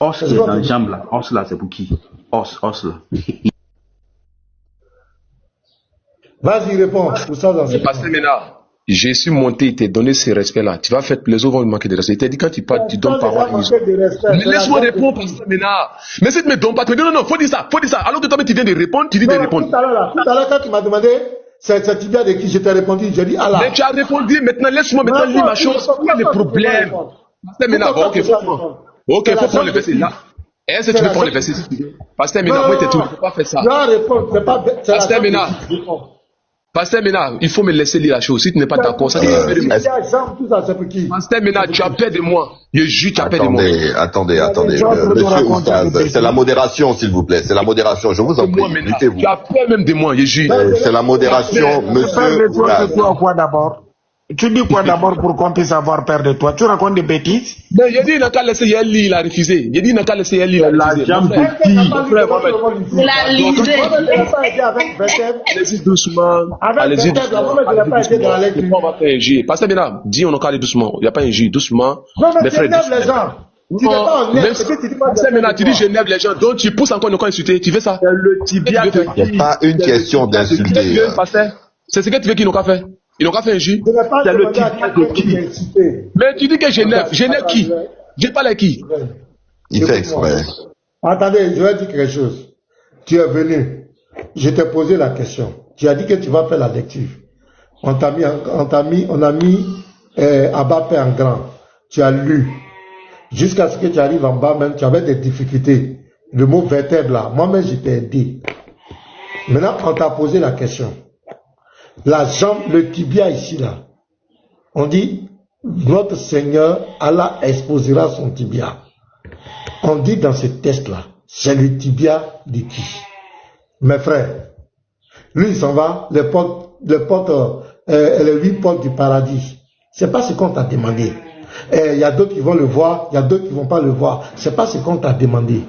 Os, c'est dans les jambes là. Os là, c'est pour qui? Os là. Vas-y, réponds. Pour ça, dans Pasteur Mena, je suis monté, il t'a donné ce respect-là. Tu vas faire les autres vont manquer de respect. Il t'a dit quand tu parles, tu donnes parole. Mais laisse-moi répondre, Pasteur Mena. Mais si tu ne me donnes pas, tu me dis non, faut dire ça. Alors que toi, tu viens de répondre, tu dis de répondre. Tout à l'heure, quand tu m'as demandé, c'est tibia de qui je t'ai répondu, j'ai dit Allah. Mais tu as répondu, maintenant laisse-moi maintenant lire ma chose. Où est le problème? Pasteur Mena, ok, faut prendre. Ok, faut prendre le verset là. Est-ce que tu veux prendre le verset si tu veux? Pasteur Mena, moi, tu ne peux pas faire ça. Pasteur Mena. Pasteur Mena, il faut me laisser lire la chose. Si tu n'es pas d'accord, ça c'est Pasteur Mena, tu as peur de moi. Je jure, tu as peur de moi. Attendez. Monsieur Oustaz, c'est la modération, s'il vous plaît. C'est la modération. Je vous en prie. Luttez-vous. Tu as peur même de moi, je jure. C'est la modération, monsieur Oustaz. Tu dis quoi d'abord pour qu'on puisse avoir peur de toi? Tu racontes des bêtises? Mais il a dit qu'il n'a qu'à laisser Yali, il a refusé. Il a dit qu'il n'a qu'à laisser Yali, il a refusé. La jambe de qui? La lisée. Allez-y doucement. Allez-y doucement. On va faire un jeu. Pasteur Mena, dis on n'a qu'à aller doucement. Il n'y a pas un jeu, doucement. Mais frère, les gens. Pasteur Mena, tu dis je n'aime les gens. Donc tu pousses encore une insulter. Tu fais ça? Il n'y a pas une question d'insulter. C'est ce que tu veux qu'ils n'ont pas fait. Ils n'ont pas fait un jus. Je n'ai pas C'est le demandé à tibia quelqu'un de qui qui? m'a incité. Mais tu dis que Genève qui? J'ai pas les qui? Il fait exprès. Attendez, je vais dire quelque chose. Tu es venu, je t'ai posé la question. Tu as dit que tu vas faire la lecture. On a mis Abba Père en grand. Tu as lu. Jusqu'à ce que tu arrives en bas même, tu avais des difficultés. Le mot vertèbre là, moi-même je t'ai aidé. Maintenant, on t'a posé la question. La jambe, le tibia ici là, on dit, notre Seigneur, Allah exposera son tibia. On dit dans ce texte-là, c'est le tibia de qui? Mes frères, lui il s'en va, les 8 portes du paradis. C'est pas ce qu'on t'a demandé. Il y a d'autres qui vont le voir, il y a d'autres qui vont pas le voir. C'est pas ce qu'on t'a demandé.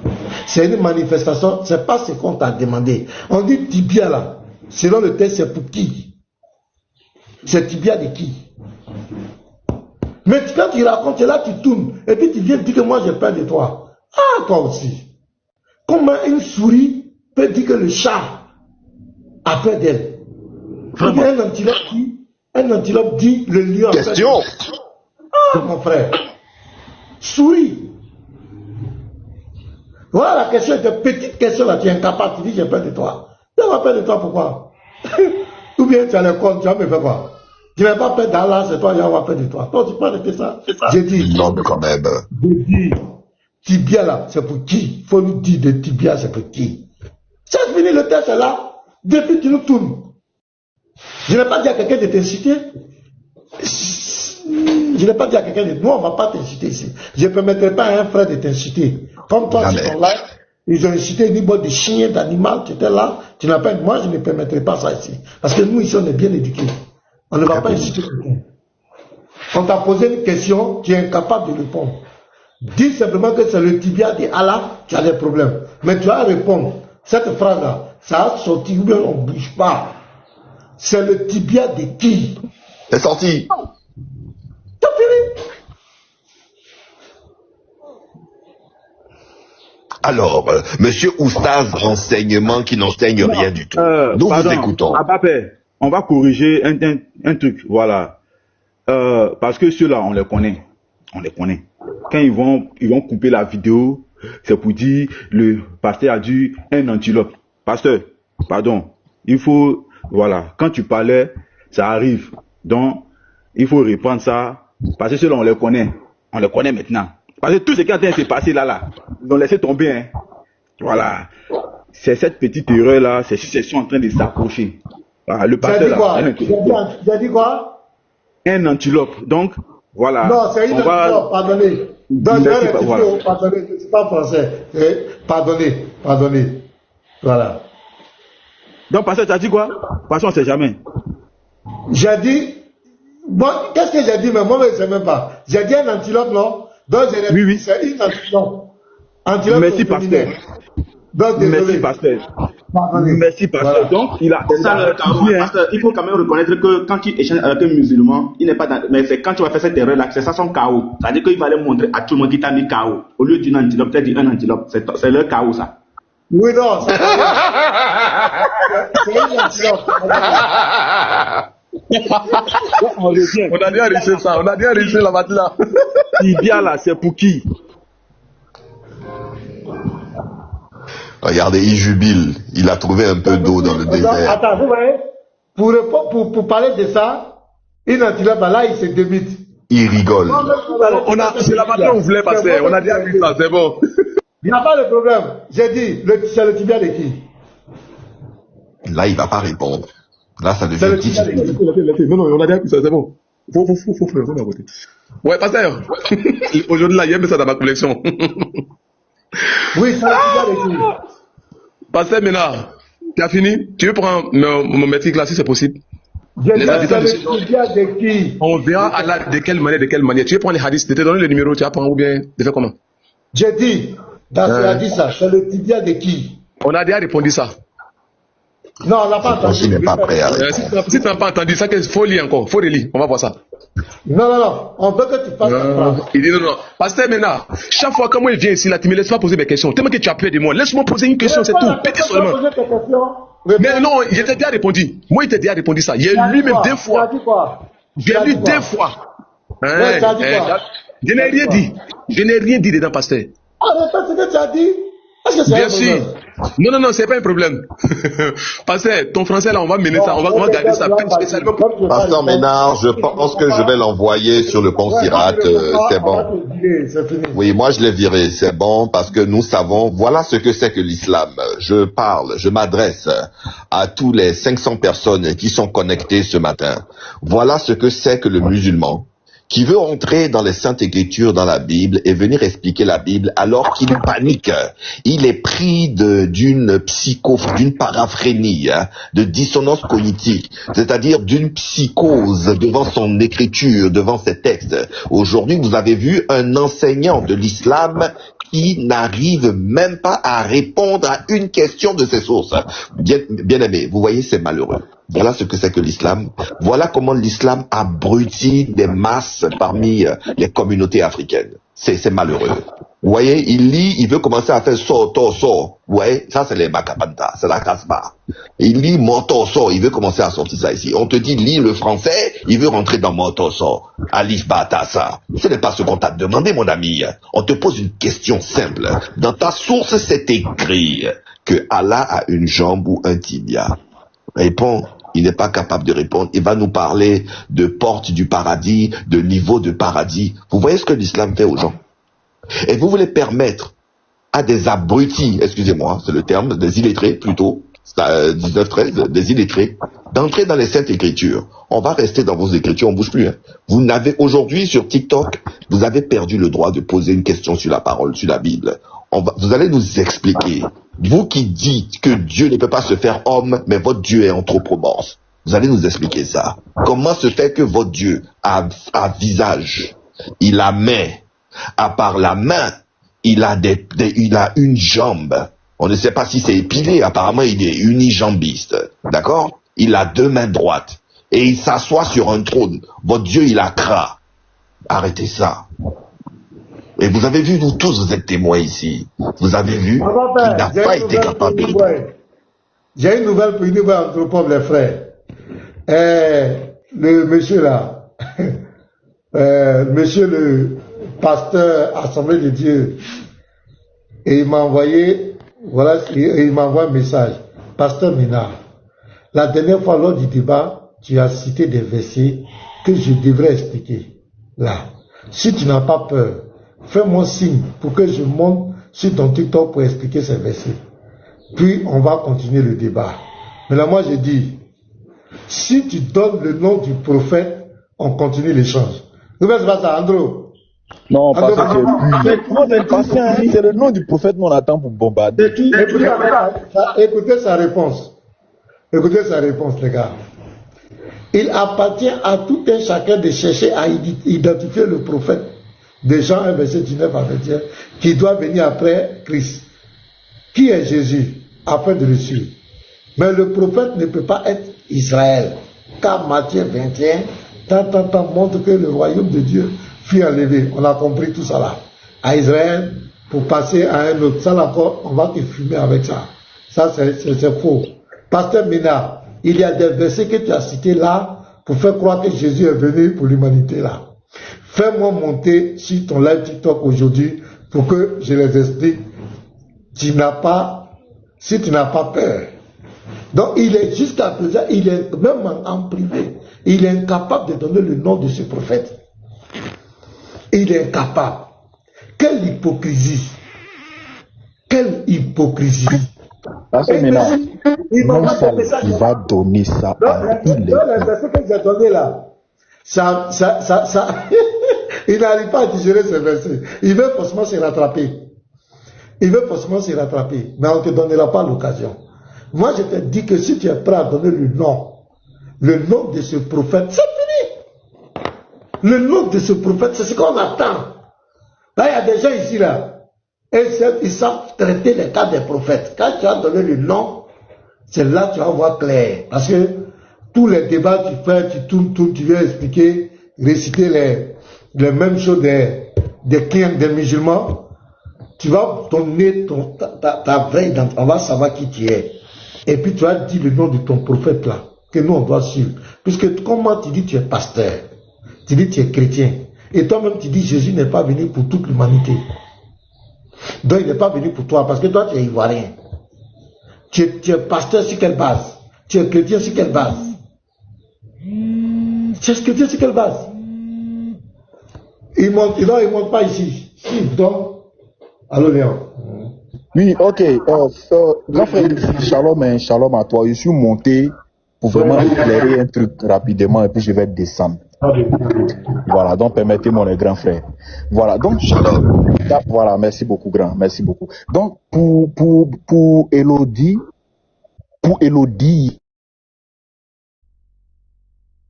C'est une manifestation, c'est pas ce qu'on t'a demandé. On dit tibia là, selon le texte, c'est pour qui? C'est tibia de qui? Mais quand tu racontes, là tu tournes, et puis tu viens dire que moi j'ai peur de toi. Ah, toi aussi. Comment une souris peut dire que le chat a peur d'elle? Un antilope dit le lion a peur d'elle. Question. Ah, mon frère. Souris. Voilà la question, cette petite question là, tu es incapable, tu dis j'ai peur de toi. Tu as peur de toi, pourquoi? Ou bien tu as le compte, tu vas me faire quoi? Tu n'as pas peur d'Allah, c'est toi, j'ai peur de toi. Toi, tu parles de ça. J'ai dit. Non, mais quand même. J'ai dit, tibia là, c'est pour qui? Il faut nous dire de tibia, c'est pour qui? C'est fini, le test est là. Depuis tu nous tournes. Je n'ai pas dit à quelqu'un de t'inciter. Je n'ai pas dit à quelqu'un de... Nous, on ne va pas t'inciter ici. Je ne permettrai pas à un frère de t'inciter. Comme toi, tu es là, ils ont incité une boîte de chien, d'animal, tu étais là, tu n'as pas... Moi, je ne permettrai pas ça ici. Parce que nous, ici, on est bien éduqués. On ne va pas inciter quelqu'un. On t'a posé une question, tu es incapable de répondre. Dis simplement que c'est le tibia de Allah qui a des problèmes. Mais tu vas répondre. Cette phrase-là, ça a sorti, ou bien on ne bouge pas. C'est le tibia de qui? C'est sorti. T'as fini? Alors, monsieur Oustaz, renseignement qui n'enseigne rien du tout. Nous vous écoutons. Abapé, on va corriger un truc, voilà. Parce que ceux-là, on les connaît. On les connaît. Quand ils vont couper la vidéo, c'est pour dire le pasteur a dit un antilope. Pasteur, pardon, il faut, voilà, quand tu parlais, ça arrive. Donc, il faut reprendre ça, parce que ceux-là, on les connaît. On les connaît maintenant. Parce que tout ce qui est en train de se passer là, ils ont laissé tomber. Hein. Voilà. C'est cette petite erreur-là, ces successions en train de s'approcher. Voilà, le pasteur là. J'ai dit quoi? Un antilope. Donc, voilà. Non, c'est une antilope, pardonnez. Donc, pardonnez, c'est pas français. Pardonnez. Voilà. Donc, pasteur, tu as dit quoi? Parce qu'on ne sait jamais. J'ai dit, bon, qu'est-ce que j'ai dit, mais moi, je ne sais même pas. J'ai dit un antilope, non? Donc, oui. C'est une antilope. Antilope. Merci, pasteur. Donc, désolé. Merci, pasteur. Merci, pasteur. Voilà. Donc, pasteur, il faut quand même reconnaître que quand il échange avec un musulman, il n'est pas dans... Mais c'est quand tu vas faire cette erreur-là, c'est ça son chaos. C'est-à-dire qu'il va aller montrer à tout le monde qu'il t'a mis chaos. Au lieu d'une antilope, peut-être un antilope. C'est leur chaos, ça. Oui, non, c'est une antilope. On a bien réussi ça, on a bien réussi la matelas. Tibia là, c'est pour qui? Regardez, il jubile. Il a trouvé un peu d'eau dans le désert. Attends, vous voyez, pour parler de ça, une antilope, là, il se débite. Il rigole. C'est la matelas qu'on voulait passer, on a bien vu ça, c'est bon. Il n'y a pas de problème. J'ai dit, c'est le tibia de qui? Là, il ne va pas répondre. Là, ça devient difficile. Non, on a bien vu ça, c'est bon. Faut faire ça à côté. Ouais, pasteur. Aujourd'hui, là, il y a ça dans ma collection. Oui, c'est le tibia de qui? Pasteur, maintenant, tu as fini? Tu veux prendre mon métrique là, si c'est possible? J'ai dit, c'est le tibia de qui? On verra Allah de quelle manière. Tu veux prendre les hadiths, de te donner le numéro, tu vas prendre ou bien de faire comment? J'ai dit, dans ce hadith, ça, c'est le tibia de qui? On a déjà répondu ça. Non, on n'a pas entendu. Il n'est pas prêt à répondre. Si tu n'as pas entendu ça, il faut lire encore. Faut relire. On va voir ça. Non. On veut que tu fasses ta phrase. Il dit non. Pasteur, maintenant, chaque fois que moi il vient ici, là, tu me laisses pas poser mes questions. Tellement que tu as peur de moi. Laisse-moi poser une question, c'est tout. Petit seulement. Mais non, il t'a déjà répondu. Moi, il t'a déjà répondu ça. Il a lui-même 2 fois. J'ai lu 2 fois. Hein, je n'ai rien dit. Je n'ai rien dit dedans, pasteur. Répète ce que tu as dit. Est-ce que c'est Bien sûr. Non, c'est pas un problème. Pasteur, ton français là, on va mener ça, on va garder ça spécialement pour... Pasteur Ménard, je pense que je vais l'envoyer sur le pont Sirac, c'est bon. Oui, moi je l'ai viré, c'est bon, parce que nous savons, voilà ce que c'est que l'islam. Je m'adresse à tous les 500 personnes qui sont connectées ce matin. Voilà ce que c'est que le musulman, qui veut entrer dans les Saintes Écritures, dans la Bible, et venir expliquer la Bible, alors qu'il panique. Il est pris d'une paraphrénie, de dissonance cognitive, c'est-à-dire d'une psychose devant son écriture, devant ses textes. Aujourd'hui, vous avez vu un enseignant de l'islam qui n'arrive même pas à répondre à une question de ses sources. Bien aimé, vous voyez, c'est malheureux. Voilà ce que c'est que l'islam. Voilà comment l'islam abrutit des masses parmi les communautés africaines. C'est malheureux. Vous voyez, il lit, il veut commencer à faire so. Vous voyez, ça c'est les Makabanta, c'est la Kasba. Il lit motoso, il veut commencer à sortir ça ici. On te dit lis le français, il veut rentrer dans motoso. Alif Batasa. Ce n'est pas ce qu'on t'a demandé, mon ami. On te pose une question simple. Dans ta source, c'est écrit que Allah a une jambe ou un tibia. Réponds. Il n'est pas capable de répondre. Il va nous parler de porte du paradis, de niveau de paradis. Vous voyez ce que l'islam fait aux gens? Et vous voulez permettre à des abrutis, excusez-moi, c'est le terme, des illettrés plutôt, 19-13, des illettrés, d'entrer dans les Saintes Écritures. On va rester dans vos Écritures, on ne bouge plus. Vous n'avez aujourd'hui sur TikTok, vous avez perdu le droit de poser une question sur la parole, sur la Bible. Vous allez nous expliquer. Vous qui dites que Dieu ne peut pas se faire homme, mais votre Dieu est anthropomorphe. Vous allez nous expliquer ça. Comment se fait que votre Dieu a visage, il a main, à part la main, il a une jambe. On ne sait pas si c'est épilé, apparemment il est unijambiste. D'accord? Il a 2 mains droites. Et il s'assoit sur un trône. Votre Dieu, il a Kra. Arrêtez ça. Et vous avez vu, vous tous, vous êtes témoins ici. Vous avez vu qu'il n'a pas été capable de... J'ai une nouvelle pour une nouvelle anthropologue, les frères. Le monsieur là, monsieur le pasteur Assemblée de Dieu, et il m'a envoyé, voilà, il m'a envoyé un message. Pasteur Ménard, la dernière fois lors du débat, tu as cité des versets que je devrais expliquer. Là, si tu n'as pas peur, fais-moi signe pour que je monte sur ton TikTok pour expliquer ces versets. Puis on va continuer le débat. Mais là, moi, je dis, si tu donnes le nom du prophète, on continue l'échange. Vous faites pas ça, Andro? Non, parce que c'est le nom du prophète qu'on attend pour bombarder. Écoutez sa réponse. Écoutez sa réponse, les gars. Il appartient à tout un chacun de chercher à identifier le prophète de Jean 1, verset 19 à 21, qui doit venir après Christ. Qui est Jésus? Afin de le suivre. Mais le prophète ne peut pas être Israël. Car Matthieu 21, montre que le royaume de Dieu fut enlevé. On a compris tout ça là. À Israël, pour passer à un autre. Ça là encore, on va te fumer avec ça. Ça c'est faux. Pasteur Ménard, il y a des versets que tu as cités là pour faire croire que Jésus est venu pour l'humanité là. Fais-moi monter sur ton live TikTok aujourd'hui pour que je les explique. Si tu n'as pas peur. Donc il est jusqu'à présent, il est même en privé, il est incapable de donner le nom de ce prophète. Il est incapable. Quelle hypocrisie. Quelle hypocrisie. Il va donner ça à tous les ce que j'ai donné là, ça il n'arrive pas à digérer ces versets. Il veut forcément se rattraper. Mais on ne te donnera pas l'occasion. Moi, je te dis que si tu es prêt à donner le nom de ce prophète, c'est fini. Le nom de ce prophète, c'est ce qu'on attend. Là, il y a des gens ici, là, et ils savent traiter les cas des prophètes. Quand tu as donné le nom, c'est là que tu vas voir clair. Parce que tous les débats que tu fais, tu tournes, tu viens expliquer, réciter les mêmes choses des musulmans. Tu vas donner ta vraie identité. On va savoir qui tu es. Et puis tu as dit le nom de ton prophète là, que nous on doit suivre. Puisque comment tu dis tu es pasteur, tu dis tu es chrétien, et toi-même tu dis Jésus n'est pas venu pour toute l'humanité. Donc il n'est pas venu pour toi, parce que toi tu es ivoirien. Tu es pasteur sur quelle base? Tu es chrétien sur quelle base? Tu es chrétien sur quelle base? Il ne monte pas ici. Si, donc, allô Léon. Oui, ok. Grand frère, shalom à toi. Je suis monté pour vraiment éclairer un truc rapidement et puis je vais descendre. Voilà, donc permettez-moi les grands frères. Voilà, donc voilà, merci beaucoup grand, merci beaucoup. Donc pour Elodie,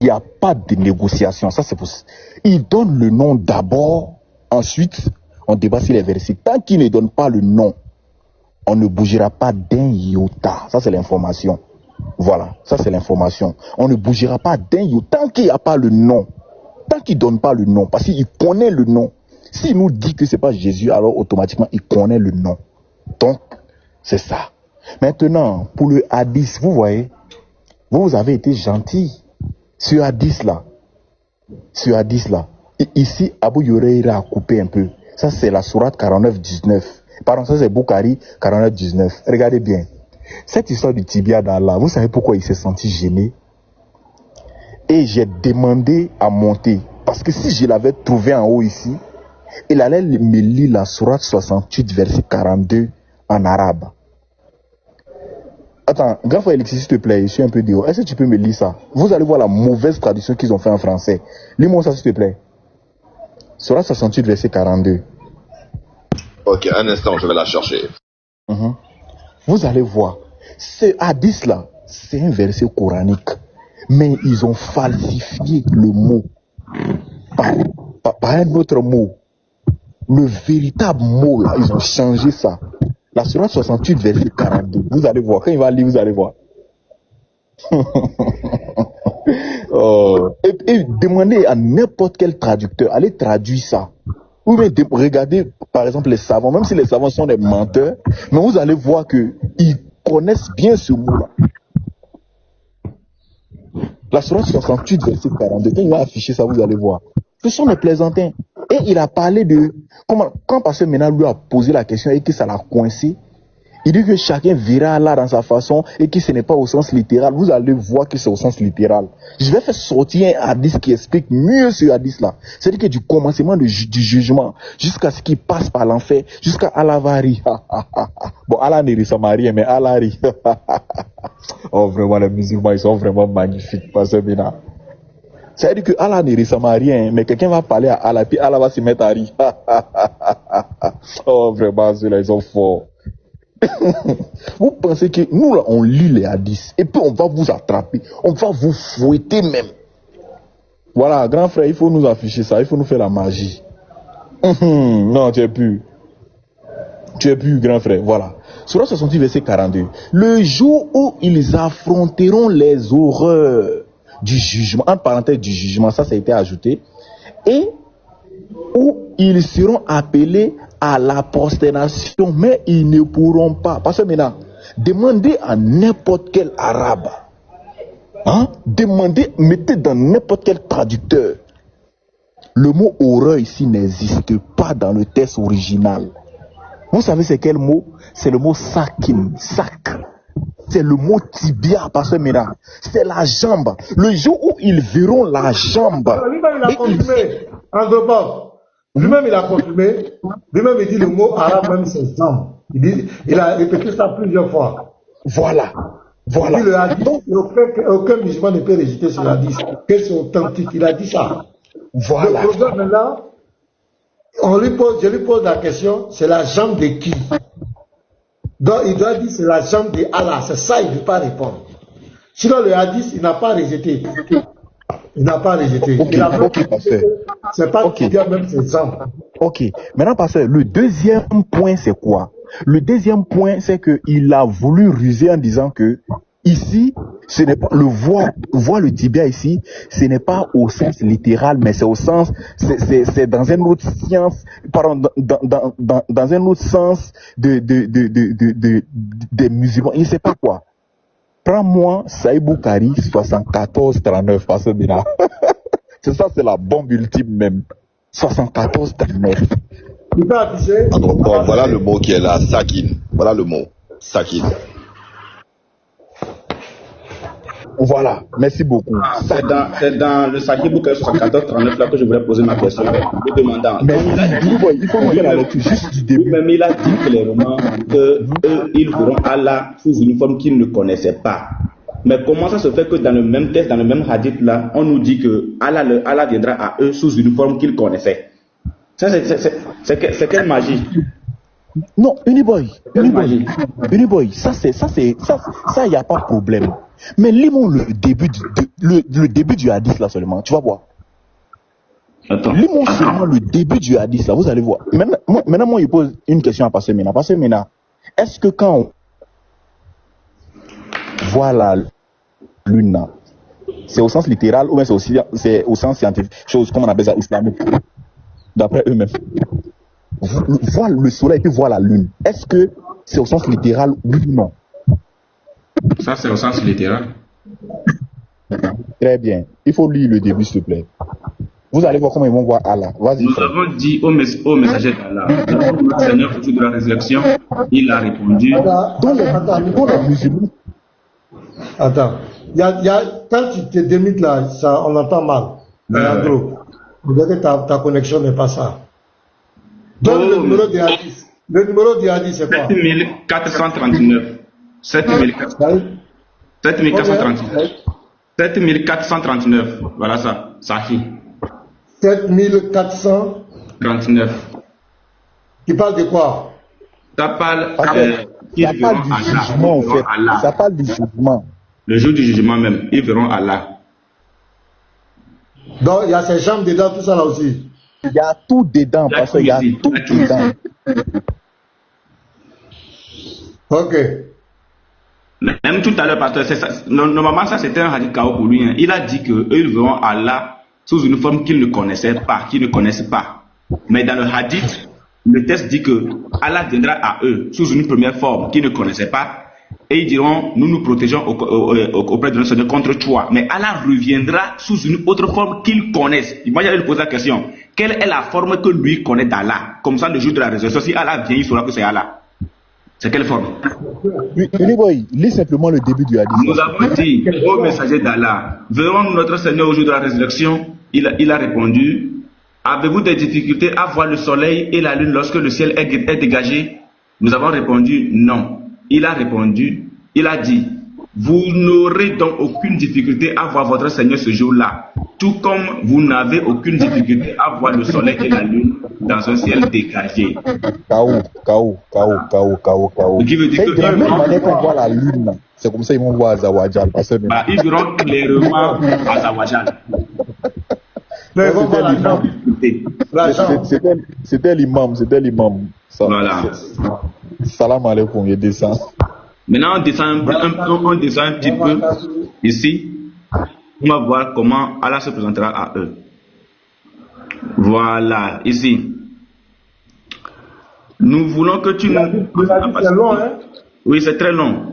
il n'y a pas de négociation. Ça c'est possible. Il donne le nom d'abord, ensuite on débat sur les versets. Tant qu'il ne donne pas le nom, on ne bougera pas d'un iota. Ça c'est l'information. Voilà, ça c'est l'information. On ne bougera pas d'un iota tant qu'il n'y a pas le nom. Tant qu'il ne donne pas le nom, parce qu'il connaît le nom. S'il nous dit que ce n'est pas Jésus, alors automatiquement il connaît le nom. Donc, c'est ça. Maintenant, pour le hadith, vous voyez, vous avez été gentil. Ce hadith-là, ici, Abu Yureira a coupé un peu. Ça, c'est la sourate 49-19. Pardon, ça, c'est Bukhari 49-19. Regardez bien. Cette histoire du tibia d'Allah, vous savez pourquoi il s'est senti gêné? Et j'ai demandé à monter. Parce que si je l'avais trouvé en haut ici, il allait me lire la sourate 68, verset 42 en arabe. Attends, grand frère Alexis, s'il te plaît, je suis un peu dehors. Est-ce que tu peux me lire ça? Vous allez voir la mauvaise traduction qu'ils ont fait en français. Lis-moi ça, s'il te plaît. Sourate 68, verset 42. Ok, un instant, je vais la chercher. Vous allez voir. Ce hadith-là, c'est un verset coranique. Mais ils ont falsifié le mot par un autre mot. Le véritable mot, là, ils ont changé ça. La sourate 68, verset 42. Vous allez voir. Quand il va lire, vous allez voir. Et demandez à n'importe quel traducteur, allez traduire ça. Ou bien regardez, par exemple, les savants, même si les savants sont des menteurs, mais vous allez voir qu'ils connaissent bien ce mot-là. La sourate 68, verset 42, quand il va afficher ça, vous allez voir. Ce sont des plaisantins. Et il a parlé de quand Pasteur Ménard lui a posé la question et que ça l'a coincé, il dit que chacun verra Allah dans sa façon et que ce n'est pas au sens littéral. Vous allez voir que c'est au sens littéral. Je vais faire sortir un hadith qui explique mieux ce hadith-là. C'est-à-dire que du commencement du jugement jusqu'à ce qui passe par l'enfer, jusqu'à Alavari. Bon, Allah ne ressemble à rien, mais Alari. Oh, vraiment, les musulmans, ils sont vraiment magnifiques, Pasteur Ménard. C'est-à-dire que Allah ne ressemble à rien, mais quelqu'un va parler à Allah, puis Allah va se mettre à rire. Oh, vraiment, ceux-là, ils sont forts. Vous pensez que nous, là, on lit les hadiths, et puis on va vous attraper, on va vous fouetter même. Voilà, grand frère, il faut nous afficher ça, il faut nous faire la magie. Non, tu es plus, grand frère, voilà. Sourate 68, verset 42. Le jour où ils affronteront les horreurs du jugement, entre parenthèses du jugement, ça a été ajouté, et où ils seront appelés à la prosternation, mais ils ne pourront pas. Parce que maintenant, demandez à n'importe quel arabe, demandez, mettez dans n'importe quel traducteur. Le mot horreur ici n'existe pas dans le texte original. Vous savez c'est quel mot? C'est le mot sakin, sac. C'est le mot tibia, parce que maintenant, c'est la jambe. Le jour où ils verront la jambe. Lui-même, il a confirmé. Lui-même, il a confirmé. Lui-même, il dit le mot arabe, même c'est jambe. Il a répété ça plusieurs fois. Voilà. Il dit le hadith, aucun musulman ne peut rejeter ce hadith. Que c'est authentique. Il a dit ça. Voilà. Le problème est là. Je lui pose la question, c'est la jambe de qui? Donc il doit dire c'est la jambe de Allah. C'est ça, il ne veut pas répondre. Sinon le hadith, il n'a pas rejeté. Il n'a pas rejeté. C'est pas qu'il y a même ses jambes. Ok. Maintenant, pasteur, le deuxième point, c'est quoi? Le deuxième point, c'est qu'il a voulu ruser en disant que ici, ce n'est pas le voir le tibia ici, ce n'est pas au sens littéral, mais c'est au sens, c'est dans un autre sens, pardon, dans un autre sens des musulmans. Il ne sait pas quoi. Prends-moi Saïbou Kari 74-39, Pasteur Mina. C'est ça, c'est la bombe ultime même. 74-39. Bon, voilà le mot qui est là, Sakin. Voilà le mot, Sakin. Voilà, merci beaucoup. C'est dans le Sakin Book 74-39 là que je voulais poser ma question. Le demandant. Mais il faut montrer la lecture juste du début. Même il a dit clairement qu'ils verront Allah sous une forme qu'ils ne connaissaient pas. Mais comment ça se fait que dans le même texte, dans le même hadith là, on nous dit que Allah viendra à eux sous une forme qu'ils connaissaient? Ça, c'est quelle magie? Non, Uniboy, ça, il n'y a pas de problème. Mais lis-moi le début du hadith là seulement, tu vas voir. Lis-moi seulement le début du hadith là, vous allez voir. Maintenant, moi, je pose une question à Pasteur Mena. Pasteur Mena, est-ce que quand on voit la lune là, c'est au sens littéral ou bien c'est au sens scientifique, chose comme on appelle ça islamique, d'après eux-mêmes? Voir le soleil et puis voir la lune, est-ce que c'est au sens littéral oui ou non? Ça, c'est au sens littéral. Très bien. Il faut lire le début, s'il te plaît. Vous allez voir comment ils vont voir Allah. Vas-y. Nous avons dit au messager d'Allah, notre Seigneur, au jour de la résurrection, il a répondu. Attends. Quand tu te démites là, on entend mal. Peut-être que ta connexion n'est pas ça. Donne le numéro du hadith. Le numéro du hadith, c'est quoi? 7439. 7439. Voilà ça. Sahi. 7439. Qui parle de quoi? Ça parle du jugement, en fait. Ça parle du jugement. Le jour du jugement même, ils verront Allah. Donc, il y a ces jambes dedans, tout ça là aussi. Il y a tout dedans, parce qu'il y a tout dedans. Ok. Même tout à l'heure, pasteur, normalement, ça c'était un hadith KO pour lui. Hein. Il a dit qu'eux, ils verront Allah sous une forme qu'ils ne connaissaient pas, qu'ils ne connaissent pas. Mais dans le hadith, le texte dit que Allah viendra à eux sous une première forme qu'ils ne connaissaient pas. Et ils diront, nous nous protégeons auprès de notre Seigneur contre toi. Mais Allah reviendra sous une autre forme qu'ils connaissent. Moi, j'allais lui poser la question. Quelle est la forme que lui connaît d'Allah? Comme ça, le jour de la résurrection, si Allah vient, il saura que c'est Allah. C'est quelle forme? Boy, lis simplement le début du hadith. Nous avons dit au messager d'Allah, verrons notre Seigneur au jour de la résurrection? Il a répondu, avez-vous des difficultés à voir le soleil et la lune lorsque le ciel est dégagé? Nous avons répondu non. Il a répondu, il a dit, vous n'aurez donc aucune difficulté à voir votre Seigneur ce jour-là, tout comme vous n'avez aucune difficulté à voir le soleil et la lune dans un ciel dégagé. K.O. Qui veut dire que de la même manière qu'on voit la lune, c'est comme ça ils vont voir Azawajal. Ils verront clairement Azawajal. C'était l'imam. Voilà. Salam alaikum, il descend. Maintenant, on descend un petit peu ici. On va voir comment Allah se présentera à eux. Voilà, ici. Nous voulons que tu nous... C'est long, hein? Oui, c'est très long.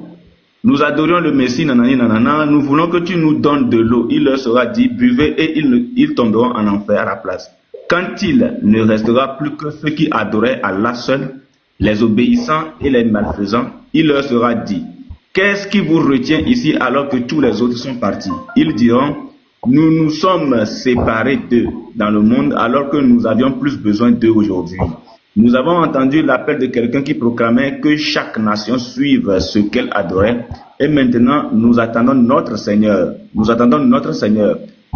Nous adorions le Messie, nanani, nanana. Nous voulons que tu nous donnes de l'eau. Il leur sera dit, buvez et ils tomberont en enfer à la place. Quand il ne restera plus que ceux qui adoraient Allah seul, les obéissants et les malfaisants, il leur sera dit, qu'est-ce qui vous retient ici alors que tous les autres sont partis? Ils diront, nous nous sommes séparés d'eux dans le monde alors que nous avions plus besoin d'eux aujourd'hui. Nous avons entendu l'appel de quelqu'un qui proclamait que chaque nation suive ce qu'elle adorait et maintenant nous attendons notre Seigneur.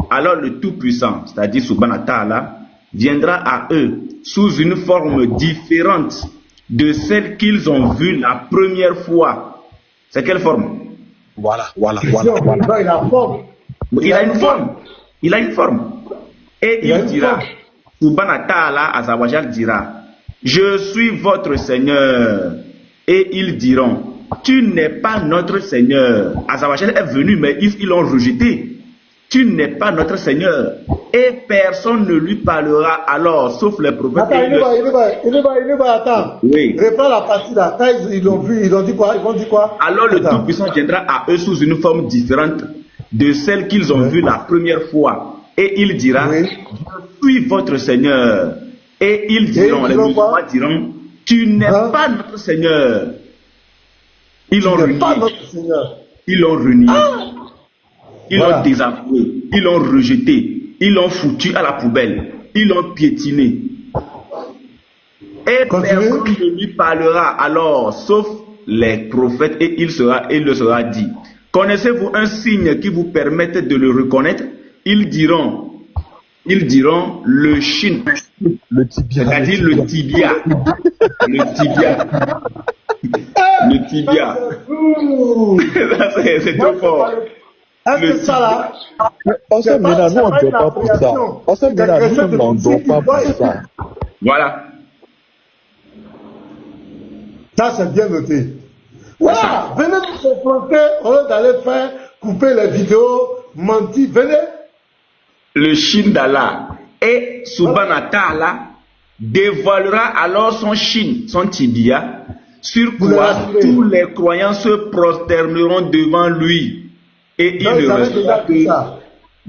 Alors le Tout-Puissant, c'est-à-dire Subhanahu wa Ta'ala, viendra à eux sous une forme différente de celle qu'ils ont vue la première fois. C'est quelle forme? Voilà. Il a une forme. Et il dira, Subhanahu wa Ta'ala, Azawajal dira, je suis votre Seigneur. Et ils diront, tu n'es pas notre Seigneur. Azawajal est venu, mais ils l'ont rejeté. tu n'es pas notre Seigneur. Et personne ne lui parlera alors, sauf les prophètes. Attends, il va attendre. Oui. Reprends la partie là. Quand ils l'ont vu, ils ont dit quoi? Ils vont dire quoi? Alors le Tout-Puissant viendra à eux sous une forme différente de celle qu'ils ont vue la première fois. Et il dira, je suis votre Seigneur. Et ils diront, les musulmans diront, tu n'es pas notre Seigneur. Ils l'ont renié. Ils l'ont renié. Ils l'ont désavoué. Ils l'ont rejeté. Ils l'ont foutu à la poubelle. Ils l'ont piétiné. Et personne ne lui parlera alors, sauf les prophètes, et il le sera dit. Connaissez-vous un signe qui vous permette de le reconnaître? Ils diront le shin, c'est-à-dire le tibia. Le tibia. Le tibia. C'est trop fort. Est-ce que ça là? Pasteur Mena, nous on ne dort pas pour ça. Pasteur Mena, nous on ne dort pas pour ça. Voilà. Ça c'est bien noté. Voilà, venez nous confronter au lieu d'aller faire couper les vidéos, mentir, venez. Le Shin d'Allah et Subhanata'ala dévoilera alors son Shin, son tibia, sur quoi tous les croyants se prosterneront devant lui. Et il ne restera que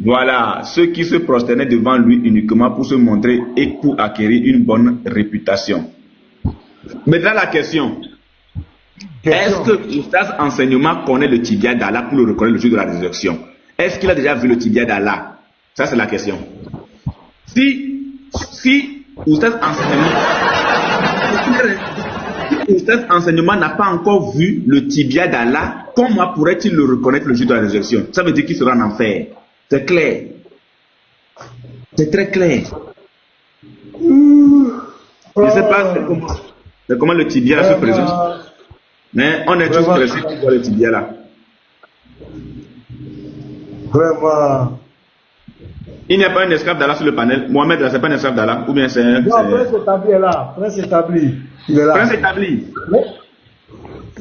voilà, ceux qui se prosternaient devant lui uniquement pour se montrer et pour acquérir une bonne réputation. Maintenant la question. Est-ce que Oustaz Enseignement connaît le tibia d'Allah pour le reconnaître le jour de la résurrection? Est-ce qu'il a déjà vu le tibia d'Allah? Ça c'est la question. Si Oustaz Enseignement n'a pas encore vu le tibia d'Allah, comment pourrait-il le reconnaître le jour de la résurrection? Ça veut dire qu'il sera en enfer. C'est clair. C'est très clair. Je ne sais pas comment le tibia se présente. Mais on est tous pressés pour voir le tibia là. Vraiment. Il n'y a pas un esclave d'Allah sur le panel. Mohamed, là, c'est pas un esclave d'Allah. Ou bien c'est un. Non, Prince établi est là. Prince établi. Il est là. Prince établi.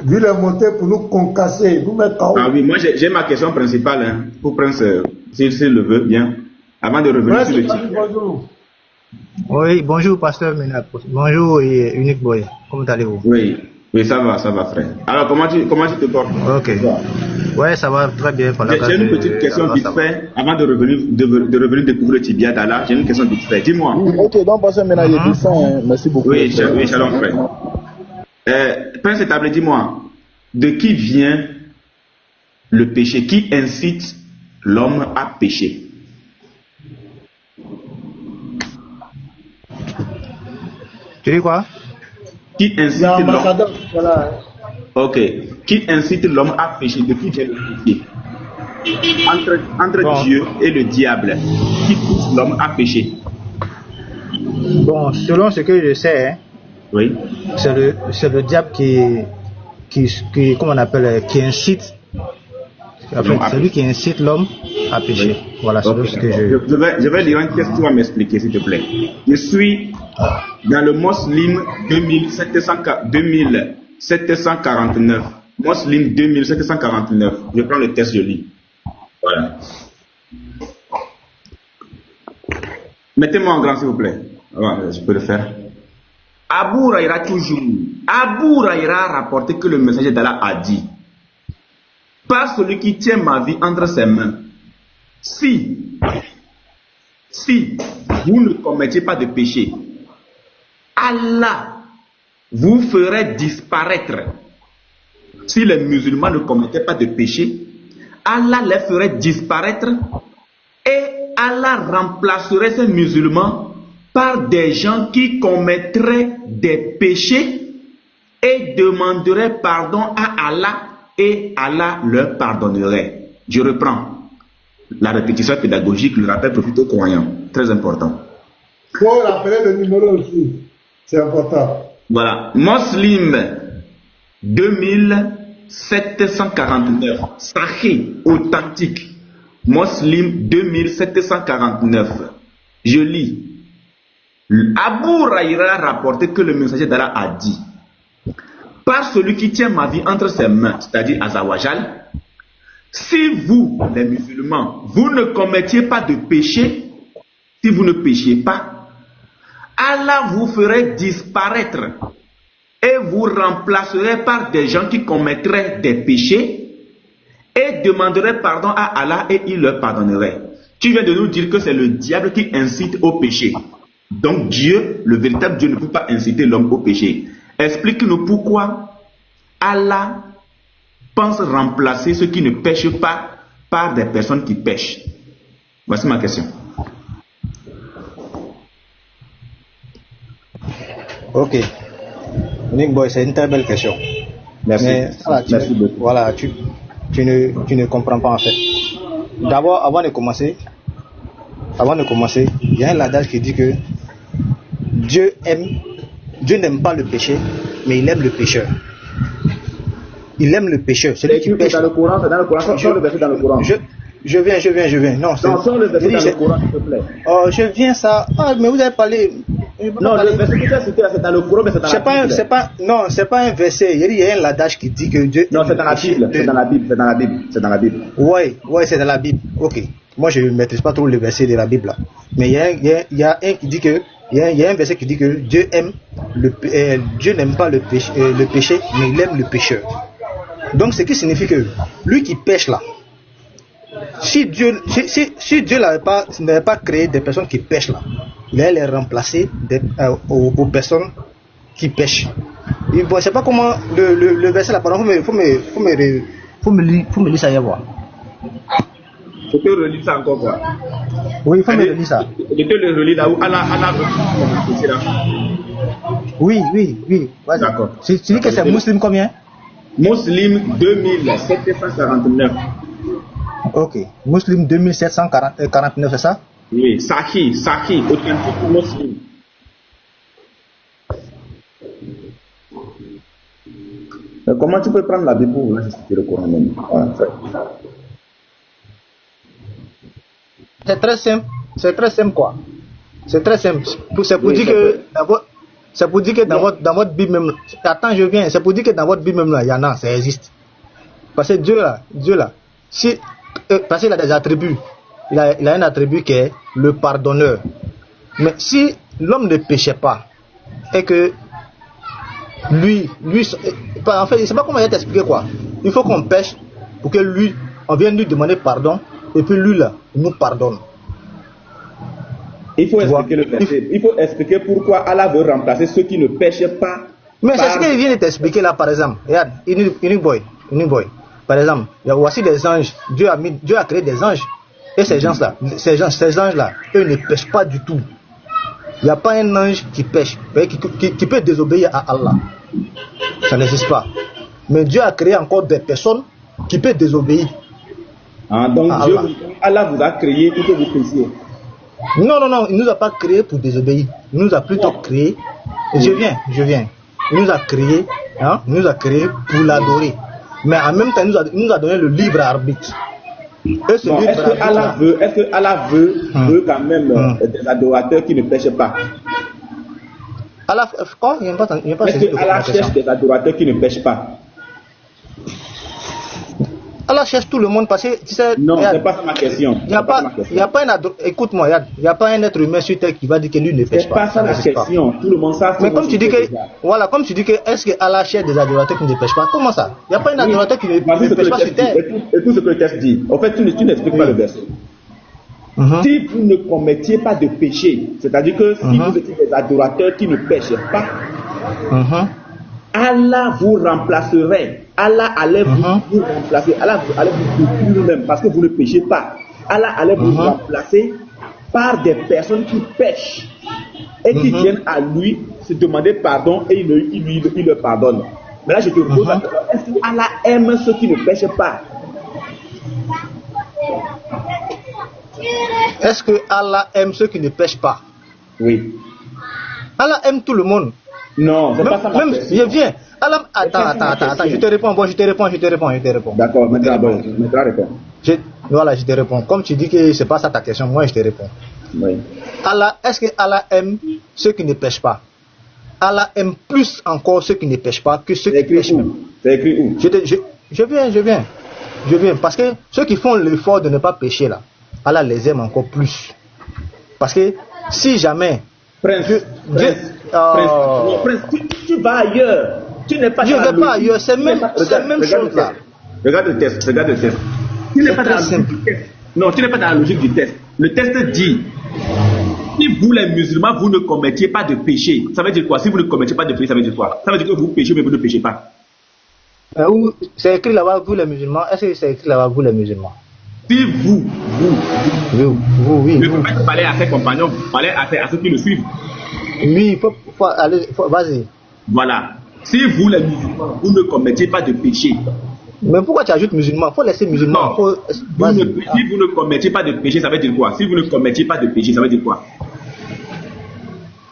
Lui, il est monté pour nous concasser, nous mettre KO. Ah oui, moi j'ai ma question principale hein, pour Prince, s'il le veut bien, avant de revenir sur le titre. Bonjour. Oui, bonjour, Pasteur Mena. Bonjour, Unique Boy. Comment allez-vous? Oui, ça va, frère. Alors, comment tu te portes? Ok. Ouais, ça va très bien. J'ai une petite question vite fait, avant de revenir découvrir le tibia d'Allah. J'ai une question vite fait. Dis-moi. Ok, donc Pasteur Mena, il est ça, hein. Merci beaucoup. Oui, shalom, frère. Prince établi, dis-moi, de qui vient le péché? Qui incite l'homme à pécher? Tu dis quoi? Qui incite l'homme? Ok. Qui incite l'homme à pécher? De qui vient le péché? Entre Dieu et le diable, qui pousse l'homme à pécher? Bon, selon ce que je sais, hein, oui, c'est le diable qui comment on appelle, qui incite. En fait, c'est lui qui incite l'homme à pécher. Oui. Voilà, c'est ce que je vais lire une question, tu vas m'expliquer s'il te plaît. Je suis dans le Muslim 2749. Muslim 2749. Je prends le texte, je lis. Voilà. Mettez-moi en grand s'il vous plaît. Voilà, je peux le faire. Abu Huraïra a rapporté que le messager d'Allah a dit: par celui qui tient ma vie entre ses mains, si vous ne commettiez pas de péché, Allah vous ferait disparaître. Si les musulmans ne commettaient pas de péché, Allah les ferait disparaître et Allah remplacerait ces musulmans par des gens qui commettraient des péchés et demanderaient pardon à Allah et Allah leur pardonnerait. Je reprends. La répétition pédagogique, le rappel profite aux croyants. Très important. Il faut rappeler le numéro aussi. C'est important. Voilà. Muslim 2749. Sahih authentique. Muslim 2749. Je lis. Abu Huraïra a rapporté que le messager d'Allah a dit: par celui qui tient ma vie entre ses mains, c'est-à-dire Azawajal, si vous, les musulmans, vous ne commettiez pas de péché, si vous ne péchiez pas, Allah vous ferait disparaître et vous remplacerait par des gens qui commettraient des péchés et demanderaient pardon à Allah et il leur pardonnerait. Tu viens de nous dire que c'est le diable qui incite au péché. Donc Dieu, le véritable Dieu, ne peut pas inciter l'homme au péché. Explique-nous pourquoi Allah pense remplacer ceux qui ne pêchent pas par des personnes qui pêchent. Voici ma question. Ok. Nick Boy, c'est une très belle question. Merci. Mais, Merci beaucoup. Voilà, tu ne comprends pas en fait. D'abord, avant de commencer, il y a un adage qui dit que Dieu n'aime pas le péché, mais il aime le pécheur. Il aime le pécheur. Celui qui pêche. Dans le Coran, c'est dans le Coran. Sors le verset dans le Coran. Je viens. Non, sors le verset dans le Coran, s'il te plaît. Oh, je viens ça. Ah, mais vous avez parlé. Non, le verset que tu as cité là, c'est dans le Coran, mais c'est dans la Bible. C'est pas un verset. Il y a un adage qui dit que Dieu. Non, c'est dans la Bible. C'est dans la Bible. Ouais, c'est dans la Bible. Ok. Moi, je ne maîtrise pas trop les versets de la Bible là. Mais il y a un qui dit que. Il y a un verset qui dit que Dieu n'aime pas le péché, mais il aime le pécheur. Donc, ce qui signifie que lui qui pêche là, si Dieu n'avait pas créé des personnes qui pêchent là, il allait les remplacer aux personnes qui pêchent. Je ne sais pas comment le verset là, pardon, faut me lire ça et voir. Faut te relire ça encore quoi. Oui, il faut me relire ça. Je te le relis là où Allah Oui. Ouais, d'accord. Tu dis que c'est Muslim combien? Muslim 2749. Ok. Muslim 2749, c'est ça? Oui, Sahih, authentique Muslim. Comment tu peux prendre la Bible pour expliquer le Coran même? C'est très simple quoi. C'est très simple. C'est pour dire que dans votre Bible même. Attends, je viens. C'est pour dire que dans votre Bible même là, il y en a, ça existe. Parce que Dieu là, parce qu'il a des attributs. Il a un attribut qui est le pardonneur. Mais si l'homme ne péchait pas et que lui, en fait, je ne sais pas comment il va t'expliquer quoi. Il faut qu'on pêche pour que lui, on vienne lui demander pardon et puis lui là, il nous pardonne. Il faut expliquer le verset. Il faut expliquer pourquoi Allah veut remplacer ceux qui ne pêchent pas. Mais c'est ce qu'il vient de t'expliquer là, par exemple. Regarde, Unique Boy. Par exemple, voici des anges. Dieu a créé des anges. Et ces anges-là, eux ne pêchent pas du tout. Il n'y a pas un ange qui pêche, qui peut désobéir à Allah. Ça n'existe pas. Mais Dieu a créé encore des personnes qui peuvent désobéir. Donc Allah vous a créé pour que vous péchiez. Non, il ne nous a pas créé pour désobéir. Il nous a plutôt créé. Je viens. Il nous a créé pour l'adorer. Mais en même temps, il nous a donné le libre arbitre. Est-ce que Allah veut quand même des adorateurs qui ne pêchent pas? Allah, quoi? Est-ce que Allah cherche des adorateurs qui ne pêchent pas? Allah cherche tout le monde parce que tu sais. Non, c'est pas ça ma question. Il n'y a pas écoute-moi, il n'y a pas un être humain sur terre qui va dire que lui ne pêche pas. C'est pas ça la question. Tout le monde sait. Mais comme tu dis que, est-ce que Allah cherche des adorateurs qui ne pêchent pas? Comment ça? Il n'y a pas un adorateur qui ne pêche pas sur terre. Et tout ce que le texte dit. En fait, tu n'expliques pas le verset. Si vous ne commettiez pas de péché, c'est-à-dire que si vous étiez des adorateurs qui ne pêchent pas, Allah vous remplacerait. Allah allait vous remplacer. Allah allait vous détruire même parce que vous ne péchez pas. Allah allait vous remplacer par des personnes qui pêchent et qui viennent à lui se demander pardon et il leur pardonne. Mais là, je te pose la question, est-ce que Allah aime ceux qui ne pêchent pas? Est-ce que Allah aime ceux qui ne pêchent pas? Oui. Allah aime tout le monde. Non, c'est pas ça ma question. Je viens. Allah, attends, je te réponds. D'accord, maintenant réponds. Voilà, je te réponds. Comme tu dis que c'est pas ça ta question, moi je te réponds. Oui. Est-ce que Allah aime ceux qui ne pêchent pas? Allah aime plus encore ceux qui ne pêchent pas que ceux qui pêchent même. C'est écrit où? Je viens. Je viens. Parce que ceux qui font l'effort de ne pas pécher là, Allah les aime encore plus. Parce que si jamais... Prince, tu vas ailleurs. Tu n'es pas je ne vais pas ailleurs, c'est même chose là. Regarde le test. Tu n'es pas dans la logique du test. Non, tu n'es pas dans la logique du test. Le test dit, si vous les musulmans, vous ne commettiez pas de péché, ça veut dire quoi? Si vous ne commettiez pas de péché, ça veut dire quoi? Ça veut dire que vous péchez mais vous ne péchez pas. C'est écrit là-bas, vous les musulmans. Est-ce que c'est écrit là-bas, vous les musulmans? Si vous oui. Ne pouvez pas parler à ses compagnons, parler à ceux qui le suivent. Oui, il faut aller, vas-y. Voilà. Si vous les musulmans, vous ne commettiez pas de péché. Mais pourquoi tu ajoutes musulmans? Il faut laisser musulmans. Si vous ne commettiez pas de péché, ça veut dire quoi? Si vous ne commettiez pas de péché, ça veut dire quoi?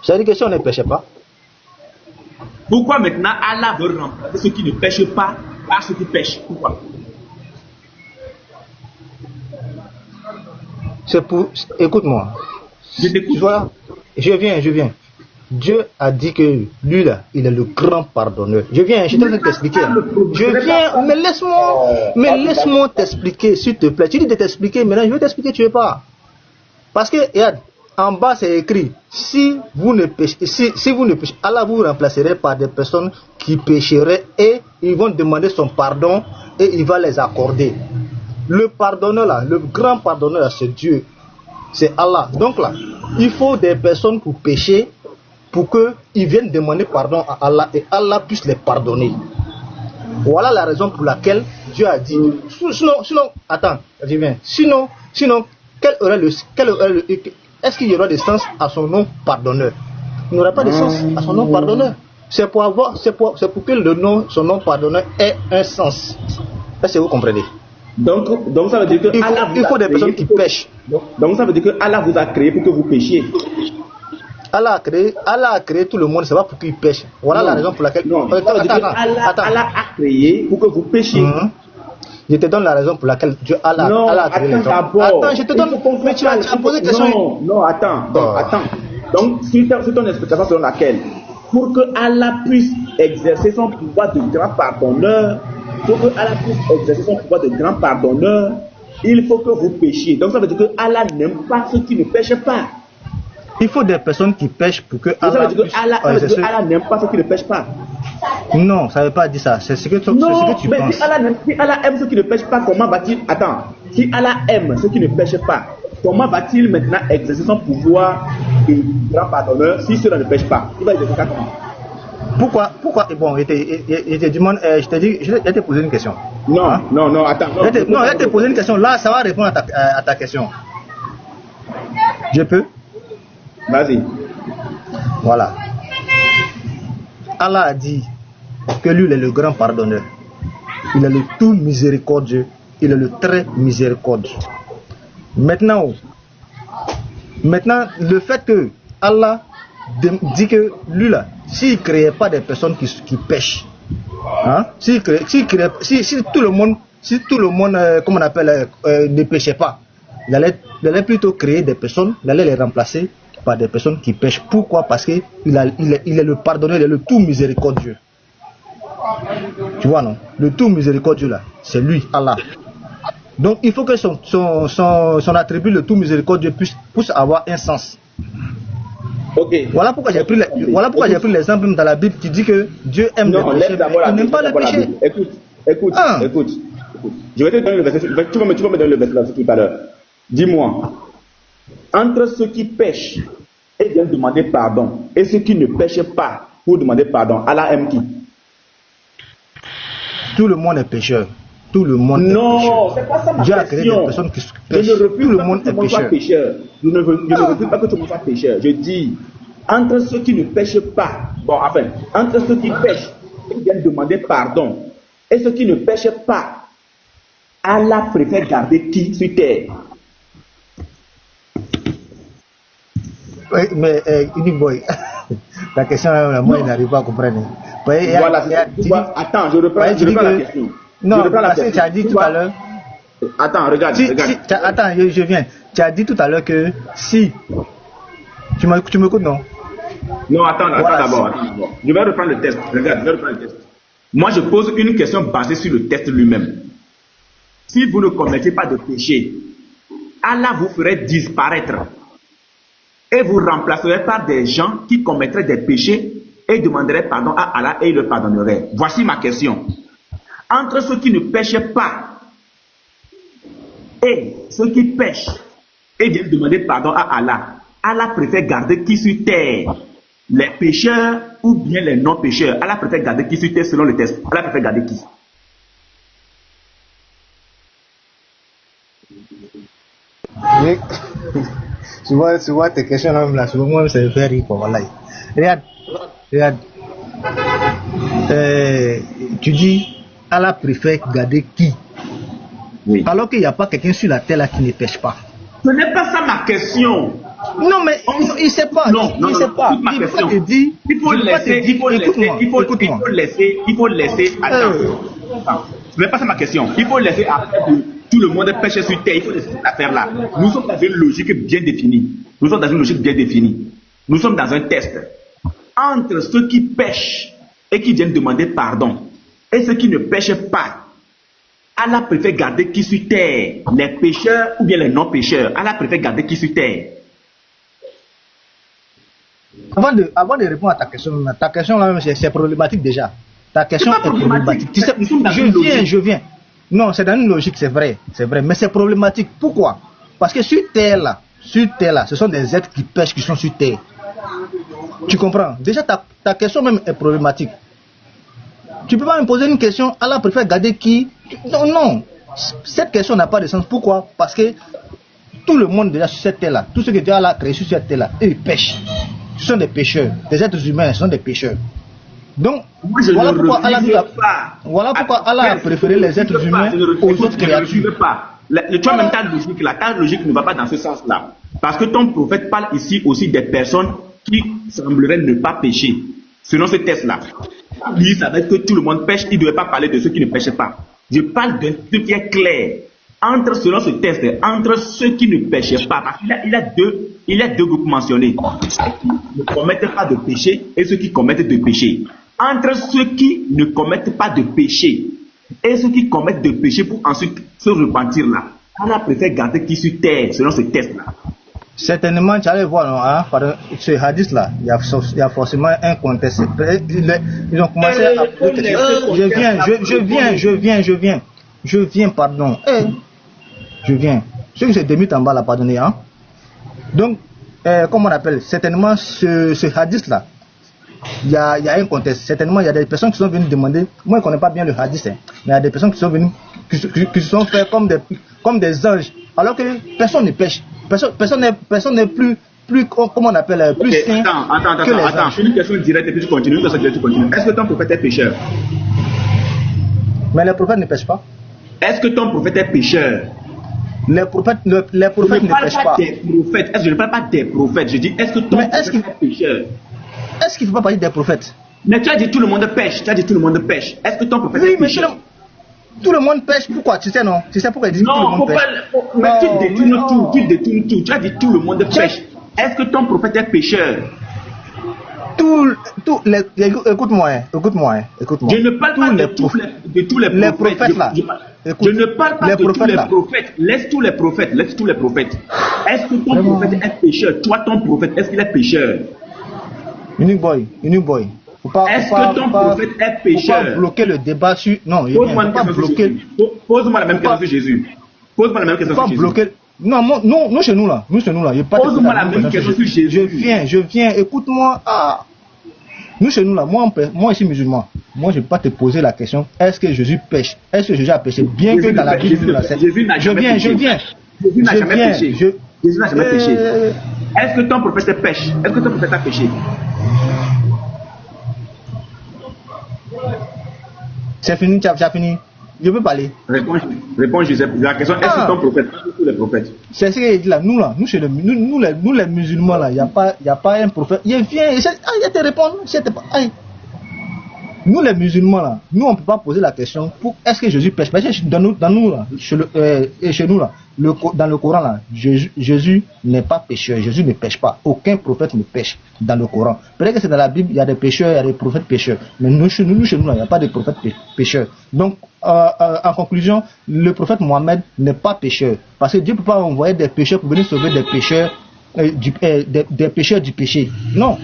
Ça veut dire que si on ne péchait pas. Pourquoi maintenant Allah veut remplacer ceux qui ne pêchent pas par ceux qui pêchent? Pourquoi? C'est pour... Écoute-moi. Je t'écoute. Voilà. Je viens. Dieu a dit que lui là, il est le grand pardonneur. Je viens, je vais t'expliquer. Je viens, mais laisse-moi t'expliquer, s'il te plaît. Tu dis de t'expliquer, maintenant je vais t'expliquer, tu veux pas. Parce que, regarde, en bas c'est écrit, si vous ne péchez, Allah vous remplacerait par des personnes qui pécheraient et ils vont demander son pardon et il va les accorder. Le pardonneur là, le grand pardonneur là, c'est Dieu. C'est Allah. Donc là, il faut des personnes pour pécher, pour qu'ils viennent demander pardon à Allah et Allah puisse les pardonner. Voilà la raison pour laquelle Dieu a dit. Sinon, attends, je viens. Sinon, est-ce qu'il y aura des sens à son nom pardonneur? Il n'y aura pas de sens à son nom pardonneur. C'est pour que son nom pardonneur ait un sens. Est-ce que vous comprenez? Donc ça veut dire que il faut des personnes qui pêchent. Donc ça veut dire que Allah vous a créé pour que vous péchiez. Allah a créé tout le monde, c'est pas pour qu'ils pêchent. Voilà la raison pour laquelle. Non, Allah a créé pour que vous péchiez. Je te donne la raison pour laquelle Allah a créé les hommes. Attends, je te donne. Mais tu as posé une question. Non, attends. Donc, c'est ton explication selon laquelle, pour que Allah puisse exercer son pouvoir de grand pardonneur, il faut que vous péchiez. Donc ça veut dire que Allah n'aime pas ceux qui ne pêchent pas. Il faut des personnes qui pêchent pour que Allah n'aime pas ceux qui ne pêchent pas. Non, ça ne veut pas dire ça. C'est ce que tu penses. Si Allah aime ceux qui ne pêchent pas, comment va-t-il... Attends. Si Allah aime ceux qui ne pêchent pas, comment va-t-il maintenant exercer son pouvoir de grand pardonneur si ceux-là ne pêchent pas? Il va exercer ça comment? Pourquoi bon, je t'ai posé une question. Non, attends. Je t'ai posé une question. Là, ça va répondre à ta question. Je peux? Vas-y. Voilà. Allah a dit que lui, il est le grand pardonneur. Il est le tout miséricordieux. Il est le très miséricordieux. Maintenant, le fait que Allah dit que lui là, s'il ne créait pas des personnes qui pêchent, hein, si tout le monde, comment on appelle, ne pêchait pas, il allait plutôt créer des personnes, il allait les remplacer par des personnes qui pêchent. Pourquoi? Parce qu'il est le pardonneur, il est le tout miséricordieux. Tu vois, non? Le tout miséricordieux là, c'est lui, Allah. Donc il faut que son attribut, le tout miséricordieux, puisse avoir un sens. Okay. Voilà pourquoi j'ai pris l'exemple dans la Bible qui dit que Dieu aime le péché, il n'aime pas le péché. Écoute. Je vais te donner le verset. Tu vas me donner le verset tout à l'heure. Dis-moi, entre ceux qui pêchent et viennent demander pardon et ceux qui ne pêchent pas pour demander pardon, Allah aime qui? Tout le monde est pécheur. Tout le monde est pécheur. Non, c'est pas ça ma question. Dieu a créé des personnes qui pêchent. Tout le monde est pécheur. Je ne refuse pas que tout le monde soit pécheur. Je dis, entre ceux qui ne pêchent pas, entre ceux qui pêchent et viennent demander pardon et ceux qui ne pêchent pas, Allah préfère garder qui sur terre? Oui, mais Unique Boy, la question, moi, il n'arrive pas à comprendre. Voilà, attends, je reprends la question. Non, parce que tu as dit tout à l'heure. Attends, regarde. Attends, je viens. Tu as dit tout à l'heure que si. Tu m'écoutes, non? Non, attends d'abord. Je vais reprendre le test. Regarde, je vais reprendre le test. Moi, je pose une question basée sur le test lui-même. si vous ne commettez pas de péché, Allah vous ferait disparaître et vous remplacerait par des gens qui commettraient des péchés et demanderaient pardon à Allah et il le pardonnerait. Voici ma question. Entre ceux qui ne pêchent pas et ceux qui pêchent et viennent demander pardon à Allah, Allah préfère garder qui sur terre? Les pécheurs ou bien les non-pécheurs? Allah préfère garder qui sur terre selon le texte? Allah préfère garder qui? Oui. Tu vois tes questions là, même là, souvent moi ça me fait rire quoi, voilà. Regarde. Tu dis Allah préfère garder qui? Oui. Alors qu'il n'y a pas quelqu'un sur la terre là qui ne pêche pas. Ce n'est pas ça ma question. Non mais il ne sait pas. Il sait pas. Ma question. Il faut laisser. Attends. Ce n'est pas ça ma question. Il faut laisser après que tout le monde pêche sur terre. Il faut laisser cette affaire là. Nous sommes dans une logique bien définie. Nous sommes dans un test. Entre ceux qui pêchent et qui viennent demander pardon et ceux qui ne pêchent pas, Allah préfère garder qui sur terre? Les pécheurs ou bien les non-pécheurs? Allah préfère garder qui sur terre? Avant de répondre à ta question là même c'est problématique déjà. Ta question est problématique. Tu sais, je viens. Non, c'est dans une logique, c'est vrai, mais c'est problématique. Pourquoi? Parce que sur terre là, ce sont des êtres qui pêchent, qui sont sur terre. Tu comprends? Déjà ta question même est problématique. Tu peux pas me poser une question, Allah préfère garder qui? Non. Cette question n'a pas de sens. Pourquoi? Parce que tout le monde déjà sur cette terre là, tous ceux que Dieu a créé sur cette terre là, ils pêchent. Ce sont des pêcheurs. Des êtres humains, ce sont des pêcheurs. Donc, voilà pourquoi Allah a préféré les êtres humains aux autres créatures. Toi même ta logique ne va pas dans ce sens-là. Parce que ton prophète parle ici aussi des personnes qui sembleraient ne pas pécher. Selon ce test-là. Lui, ça veut dire que tout le monde pêche, il ne devait pas parler de ceux qui ne pêchent pas. Je parle d'un truc qui est clair. Selon ce test, entre ceux qui ne pêchent pas, parce qu'il y a deux groupes mentionnés. Ceux qui ne commettent pas de péché et ceux qui commettent de péché. Entre ceux qui ne commettent pas de péché et ceux qui commettent de péché pour ensuite se repentir là, Allah préfère garder qui sur terre selon ce test-là. Certainement, tu allais voir, ce hadith-là, il y a forcément un contexte. Ils ont commencé à... Je viens, pardon. Je viens. Ceux qui se démutent en bas, là, pardonnez. Hein? Donc, comment on appelle? Certainement, ce hadith-là, il y a un contexte. Certainement, il y a des personnes qui sont venues demander. Moi, je ne connais pas bien le hadith, hein, mais il y a des personnes qui sont venues, qui se sont fait comme des anges, alors que personne ne pêche. Personne n'est plus comment on appelle, plus sain que les anges. Attends, une question directe et puis tu continues. Est-ce que ton prophète est pécheur? Mais les prophètes ne pêchent pas. Est-ce que ton prophète est pécheur? Les prophètes ne pêchent pas. Je ne parle pas des prophètes. Je dis, est-ce que ton prophète est pécheur? Est-ce qu'il ne faut pas parler des prophètes? Mais tu as dit tout le monde pêche. Est-ce que ton prophète est pécheur? Tout le monde pêche. Pourquoi? Tu sais non? Tu sais pourquoi il dit tout le monde pêche? Mais tu détournes tout. Tu as dit tout le monde pêche. Est-ce que ton prophète est pécheur? Écoute-moi. Je ne parle pas de tous les prophètes là. Je ne parle pas de tous les prophètes. Laisse tous les prophètes. Est-ce que ton prophète est pécheur? Toi, ton prophèète, est-ce qu'il est pécheur? Unique boy. Est-ce que ton prophète est pécheur? Faut pas bloquer le débat sur... Non, pose-moi la même question sur Jésus. Pose-moi la même question sur Jésus. Non, chez nous là. Pose-moi la même question sur Jésus. Je viens, écoute-moi. Nous chez nous là, moi je suis musulman. Moi je ne vais pas te poser la question, est-ce que Jésus pêche? Est-ce que Jésus a péché? Bien que dans la Bible, je viens. Jésus n'a jamais péché. Est-ce que ton prophète pêche? Est-ce que ton prophète a péché? C'est fini, tu as fini. Je peux parler. Réponds Joseph. La question, est-ce que ton prophète, tous les prophètes? C'est ce qu'il dit là. Nous les musulmans là, il n'y a pas un prophète. Il vient, il te répond. Nous les musulmans là, nous on peut pas poser la question pour est-ce que Jésus pêche? Parce que dans nous là, chez nous là, dans le Coran là, Jésus n'est pas pécheur, Jésus ne pêche pas. Aucun prophète ne pêche dans le Coran. Peut-être que c'est dans la Bible, il y a des pécheurs, il y a des prophètes pécheurs, mais nous chez nous là, il n'y a pas de prophètes pécheurs. Donc en conclusion, le prophète Mohammed n'est pas pécheur, parce que Dieu ne peut pas envoyer des pécheurs pour venir sauver des pécheurs. Des pécheurs du péché. Non,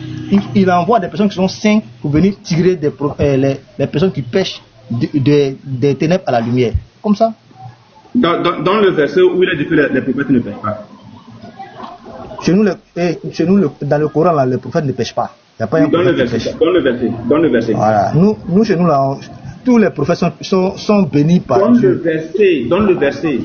il envoie des personnes qui sont saintes pour venir tirer les personnes qui pêchent des ténèbres à la lumière. Comme ça. Dans le verset où il a dit que les prophètes ne pêchent pas. Chez nous, dans le Coran, là, les prophètes ne pêchent pas. Il y a pas dans le verset. Voilà. Nous, chez nous, là, tous les prophètes sont bénis par Dieu. Dans le verset.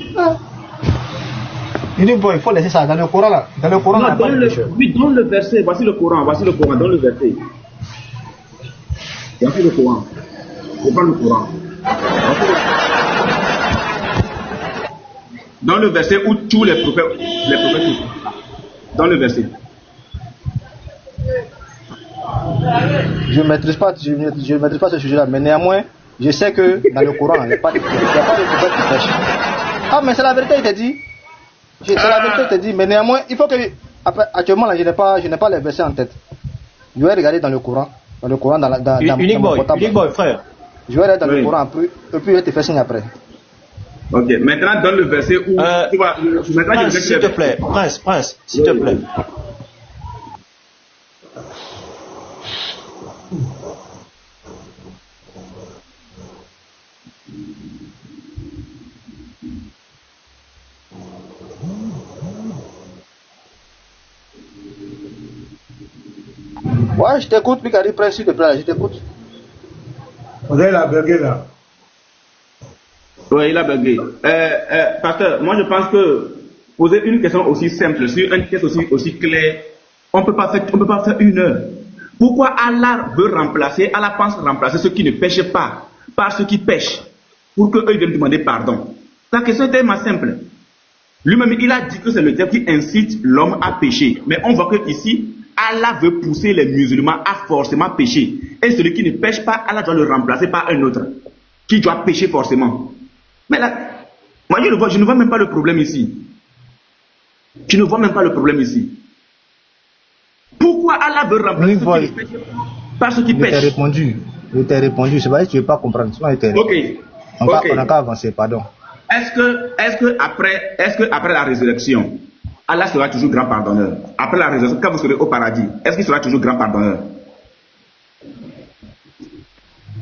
Il dit bon, il faut laisser ça dans le Coran là. Dans le Coran, non, dans le verset. Voici le Coran, dans le verset. Voici le Coran. C'est pas le Coran. Dans le verset où tous les prophètes dans le verset. Je ne maîtrise pas ce sujet-là, mais néanmoins, je sais que dans le Coran, il n'y a pas de prophète qui pêche. Ah, mais c'est la vérité, il t'a dit. C'est la vérité, je te dis, mais néanmoins, il faut que. Actuellement, là, je n'ai pas les versets en tête. Je vais regarder dans le Coran. Dans le Coran, dans mon portable. Unique boy, frère. Je vais regarder dans le Coran et puis je vais te faire signe après. Ok, maintenant, dans le verset où. Tu vois, Prince, s'il te plaît. Prince, s'il te plaît. Ouais, je t'écoute, Mikari Prince, s'il te plaît, je t'écoute. On a la bugué là. Oui, il a bugué. Pasteur, moi je pense que poser une question aussi simple, sur une question aussi claire, on peut pas faire une heure. Pourquoi Allah pense remplacer ceux qui ne pêchent pas par ceux qui pêchent, pour qu'eux viennent demander pardon? La question est tellement simple. Lui-même, il a dit que c'est le diable qui incite l'homme à pécher. Mais on voit que ici, Allah veut pousser les musulmans à forcément pécher. Et celui qui ne pêche pas, Allah doit le remplacer par un autre, qui doit pécher forcément. Mais là, moi je ne vois même pas le problème ici. Je ne vois même pas le problème ici. Pourquoi Allah veut remplacer ceux qui ne pêchent pas par ceux qui pêchent? Je t'ai répondu, c'est vrai que tu ne veux pas comprendre. Ok. On n'a qu'à avancer, pardon. Est-ce que après la résurrection, Allah sera toujours grand pardonneur? Après la résurrection, quand vous serez au paradis, est-ce qu'il sera toujours grand pardonneur?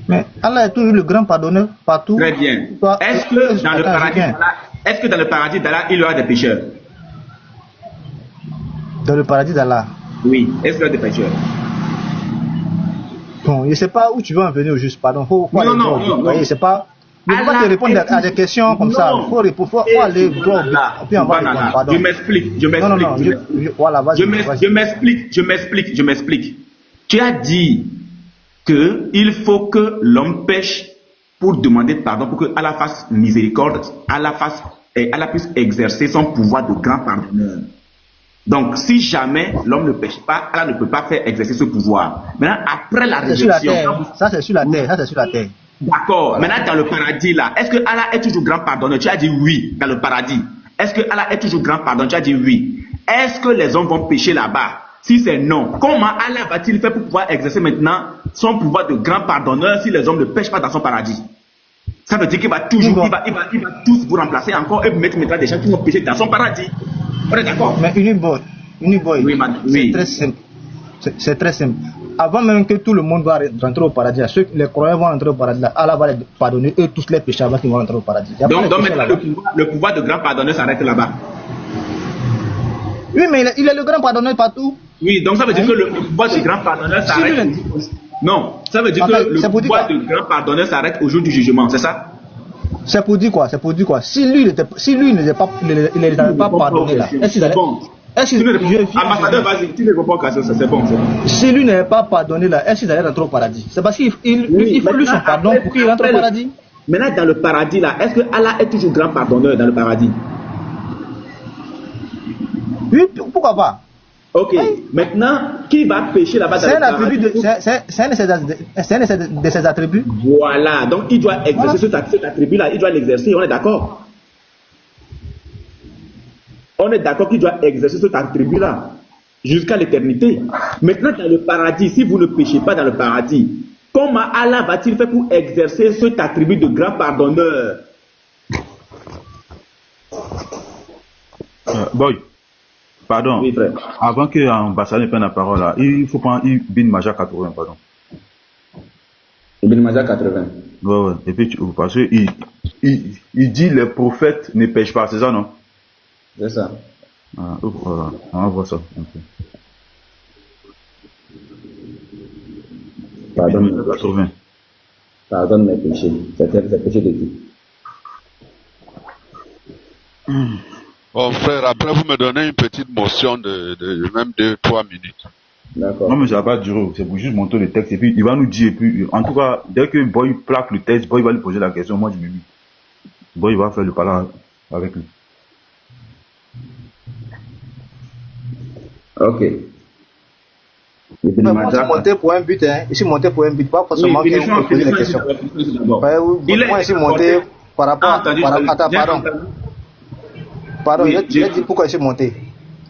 Mais Allah est toujours le grand pardonneur partout. Très bien. Est-ce que dans le paradis d'Allah, il y aura des pécheurs? Dans le paradis d'Allah? Oui. Est-ce qu'il y aura des pécheurs? Bon, je ne sais pas où tu veux en venir au juste, pardon. Non. Je ne sais pas. Je ne peux pas te répondre à des questions comme ça. Il faut aller droit au but. Je m'explique. Tu as dit qu'il faut que l'homme pêche pour demander pardon, pour que Allah fasse miséricorde, Allah puisse exercer son pouvoir de grand pardonneur. Donc, si jamais l'homme ne pêche pas, Allah ne peut pas faire exercer ce pouvoir. Maintenant, après la résurrection... Ça, c'est sur la terre. D'accord. Maintenant, dans le paradis, là, est-ce que Allah est toujours grand pardonneur? Tu as dit oui, dans le paradis. Est-ce que Allah est toujours grand pardonneur? Tu as dit oui. Est-ce que les hommes vont pécher là-bas? Si c'est non, comment Allah va-t-il faire pour pouvoir exercer maintenant son pouvoir de grand pardonneur si les hommes ne pêchent pas dans son paradis? Ça veut dire qu'il va toujours, il va tous vous remplacer encore et vous mettre des gens qui vont pécher dans son paradis. On est d'accord? Mais Unique Boy, oui. C'est très simple. C'est très simple. Avant même que tout le monde va rentrer au paradis, les croyants vont rentrer au paradis, Allah va les pardonner, eux tous les pécheurs avant qu'ils vont rentrer au paradis. Donc maintenant, le pouvoir de grand pardonneur s'arrête là-bas. Oui, mais il est le grand pardonneur partout. Oui, donc ça veut dire que le pouvoir de grand pardonneur s'arrête. Non, ça veut dire que le pouvoir de grand pardonneur s'arrête au jour du jugement, c'est ça? C'est pour dire quoi? Si lui n'était pas pardonné là, est-ce qu'il allait... Ambassadeur, vas-y, tu ne réponds pas à ça, c'est bon. Si lui n'est pas pardonné là, est-ce qu'il allait rentrer au paradis? C'est parce qu'il faut lui son pardon pour qu'il rentre au paradis. Maintenant, dans le paradis là, est-ce que Allah est toujours grand pardonneur dans le paradis? Oui, pourquoi pas? Ok, maintenant, qui va pécher là-bas dans C'est le un attribut paradis? c'est un de ses attributs. Voilà, donc il doit exercer cet attribut-là, il doit l'exercer, on est d'accord? On est d'accord qu'il doit exercer cet attribut-là jusqu'à l'éternité. Maintenant, dans le paradis, si vous ne péchez pas dans le paradis, comment Allah va-t-il faire pour exercer cet attribut de grand pardonneur? Boy, pardon. Oui, frère. Avant que l'ambassadeur prenne la parole, là, il faut prendre Ibn Majah 80, pardon. Ibn Majah 80. Ouais. Et puis, parce que il dit les prophètes ne pêchent pas, c'est ça, non? C'est ça. Voilà, on va voir ça. Okay. Pardonne mes péchés. C'est péché de qui? Bon frère, après vous me donnez une petite motion de même 2-3 minutes. D'accord. Non mais ça va pas durer, c'est pour juste montrer le texte et puis il va nous dire, et puis en tout cas, dès que Boy plaque le texte, Boy va lui poser la question, moi je me dis. Boy va faire le parler avec lui. Ok. Je suis monté pour un but, hein. Je suis monté pour un but, pas forcément qu'il me pose des questions. Moi, je suis monté par rapport à ta pardon. Pardon, je dit pourquoi je suis monté.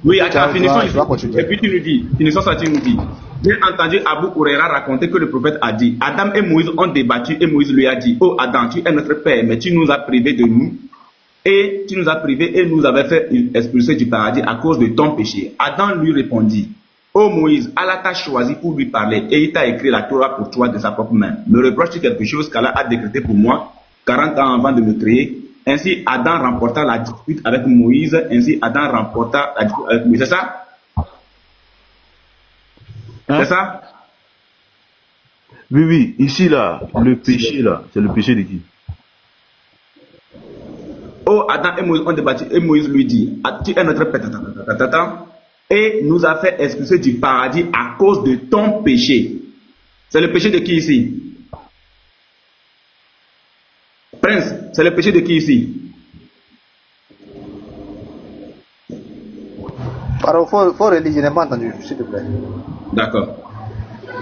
Oui, attends, finissons. Et puis tu nous dis, finissons ça, tu nous dis. J'ai entendu Abu Huraira raconter que le prophète a dit, Adam et Moïse ont débattu et Moïse lui a dit, oh Adam, tu es notre père, mais tu nous as privés de nous. Et tu nous as privés et nous avais fait expulser du paradis à cause de ton péché. Adam lui répondit, oh Moïse, Allah t'a choisi pour lui parler et il t'a écrit la Torah pour toi de sa propre main. Me reproche-tu quelque chose qu'Allah a décrété pour moi 40 ans avant de me créer? Ainsi Adam remporta la dispute avec Moïse, ainsi Adam remporta la dispute avec Moïse. C'est ça? C'est ça? Oui, ici là, le péché là, c'est le péché de qui? Oh, Adam et Moïse ont débattu et Moïse lui dit, tu es notre père, et nous a fait expulser du paradis à cause de ton péché. C'est le péché de qui ici? Prince, c'est le péché de qui ici? Pardon, faut relire, je n'ai pas entendu, s'il te plaît. D'accord.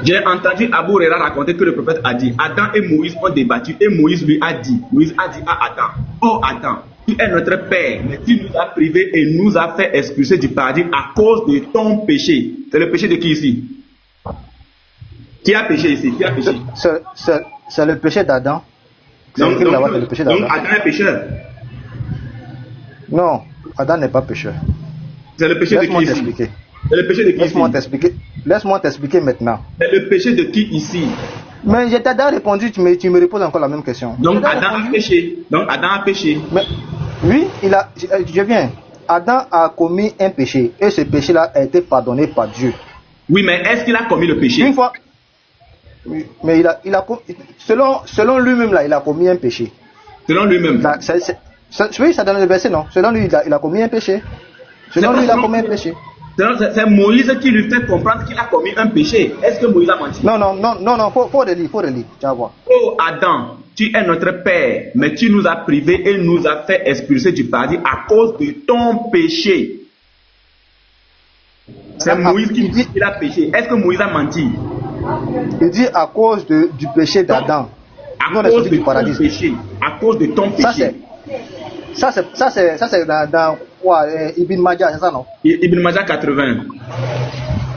J'ai entendu Abu Huraira raconter que le prophète a dit, Adam et Moïse ont débattu et Moïse a dit à Adam, oh Adam, tu es notre père, mais tu nous as privés et nous as fait expulser du paradis à cause de ton péché. C'est le péché de qui ici? Qui a péché ici? Qui a péché? C'est le péché d'Adam. Donc Adam est pécheur. Non, Adam n'est pas pécheur. C'est le péché de qui ici? C'est le péché de qui ici? Laisse-moi t'expliquer maintenant. C'est le péché de qui ici? Mais je t'ai déjà répondu, tu me reposes encore la même question. Donc Adam a péché. Mais, oui, je viens. Adam a commis un péché et ce péché-là a été pardonné par Dieu. Oui, mais est-ce qu'il a commis le péché? Une fois. Oui, mais selon lui-même là, il a commis un péché. Selon lui-même. Oui, ça donne le verset, non? Selon lui, il a commis un péché. Selon lui, il a commis un péché. C'est Moïse qui lui fait comprendre qu'il a commis un péché. Est-ce que Moïse a menti? Non, faut relire, tu vas voir. Oh Adam, tu es notre père, mais tu nous as privés et nous as fait expulser du paradis à cause de ton péché. C'est Moïse qui dit qu'il a péché. Est-ce que Moïse a menti? Il dit à cause du péché d'Adam. À cause de ton péché. À cause de ton péché. Ça c'est dans quoi? Ibn Majah, c'est ça, non? Ibn Majah 80.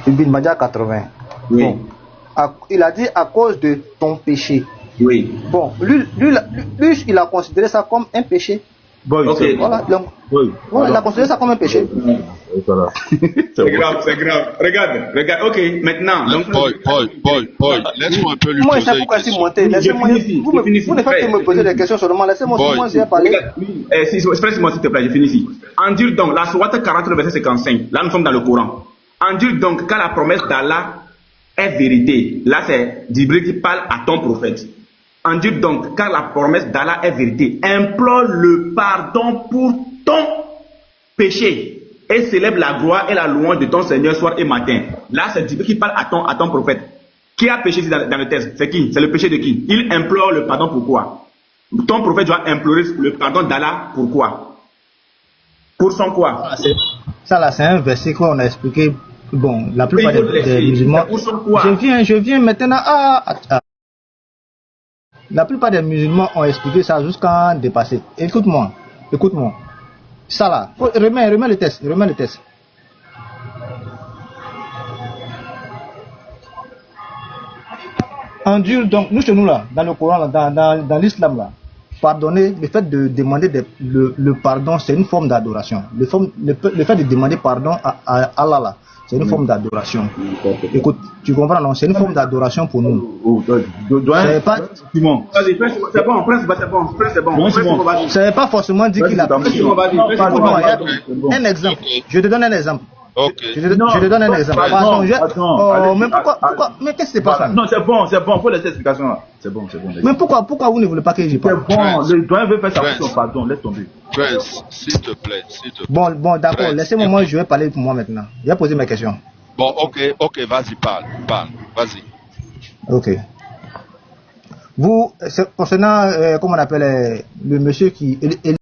Ibn Majah 80. Oui. Bon. Il a dit à cause de ton péché. Oui. Bon, lui, il a considéré ça comme un péché. Boy, okay. Voilà, donc, voilà, il a considéré ça comme un péché. Voilà. C'est grave. Regarde. Ok, maintenant. Donc, Boy, laisse-moi un peu lui moi, poser je sais pourquoi je suis monté. Vous ne faites que me poser des questions seulement. Laissez-moi parler. Expresse-moi s'il te plaît, je finis ici. Endure donc, la sourate 40, verset 55. Là, nous sommes dans le Coran. Endure donc, car la promesse d'Allah est vérité. Là, c'est Jibril qui parle à ton prophète. Endure donc, car la promesse d'Allah est vérité. Implore le pardon pour ton péché et célèbre la gloire et la louange de ton Seigneur soir et matin. Là, c'est Jibril qui parle à ton prophète. Qui a péché ici dans le texte? C'est qui? C'est le péché de qui? Il implore le pardon pourquoi? Ton prophète doit implorer le pardon d'Allah pourquoi? Pour son quoi? Ça là, c'est un verset qu'on a expliqué bon, la plupart des musulmans, je viens maintenant la plupart des musulmans ont expliqué ça jusqu'à dépasser. Écoute-moi. Ça là, remets le test. Endure donc, nous chez nous là, dans le Coran, là, dans l'islam là, pardonner, le fait de demander le pardon, c'est une forme d'adoration. Le fait de demander pardon à Allah là, c'est une forme d'adoration. Écoute, tu comprends non? C'est une forme d'adoration pour nous. C'est pas... C'est pas forcément dit qu'il a... Un exemple, je te donne un exemple. Okay. Je te donne un exemple. Mais pourquoi mais qu'est-ce qui se passe? Non, c'est bon, faut laisser l'explication là. C'est bon. Mais pourquoi vous ne voulez pas que j'y parle? C'est bon, le doyen veut faire sa fonction, pardon, laisse tomber. Prince, s'il te plaît. Bon, d'accord, laissez-moi, moi je vais parler pour moi maintenant. Je vais poser mes questions. Bon, ok, vas-y, parle, vas-y. Ok. Vous, concernant, comment on appelle, le monsieur qui...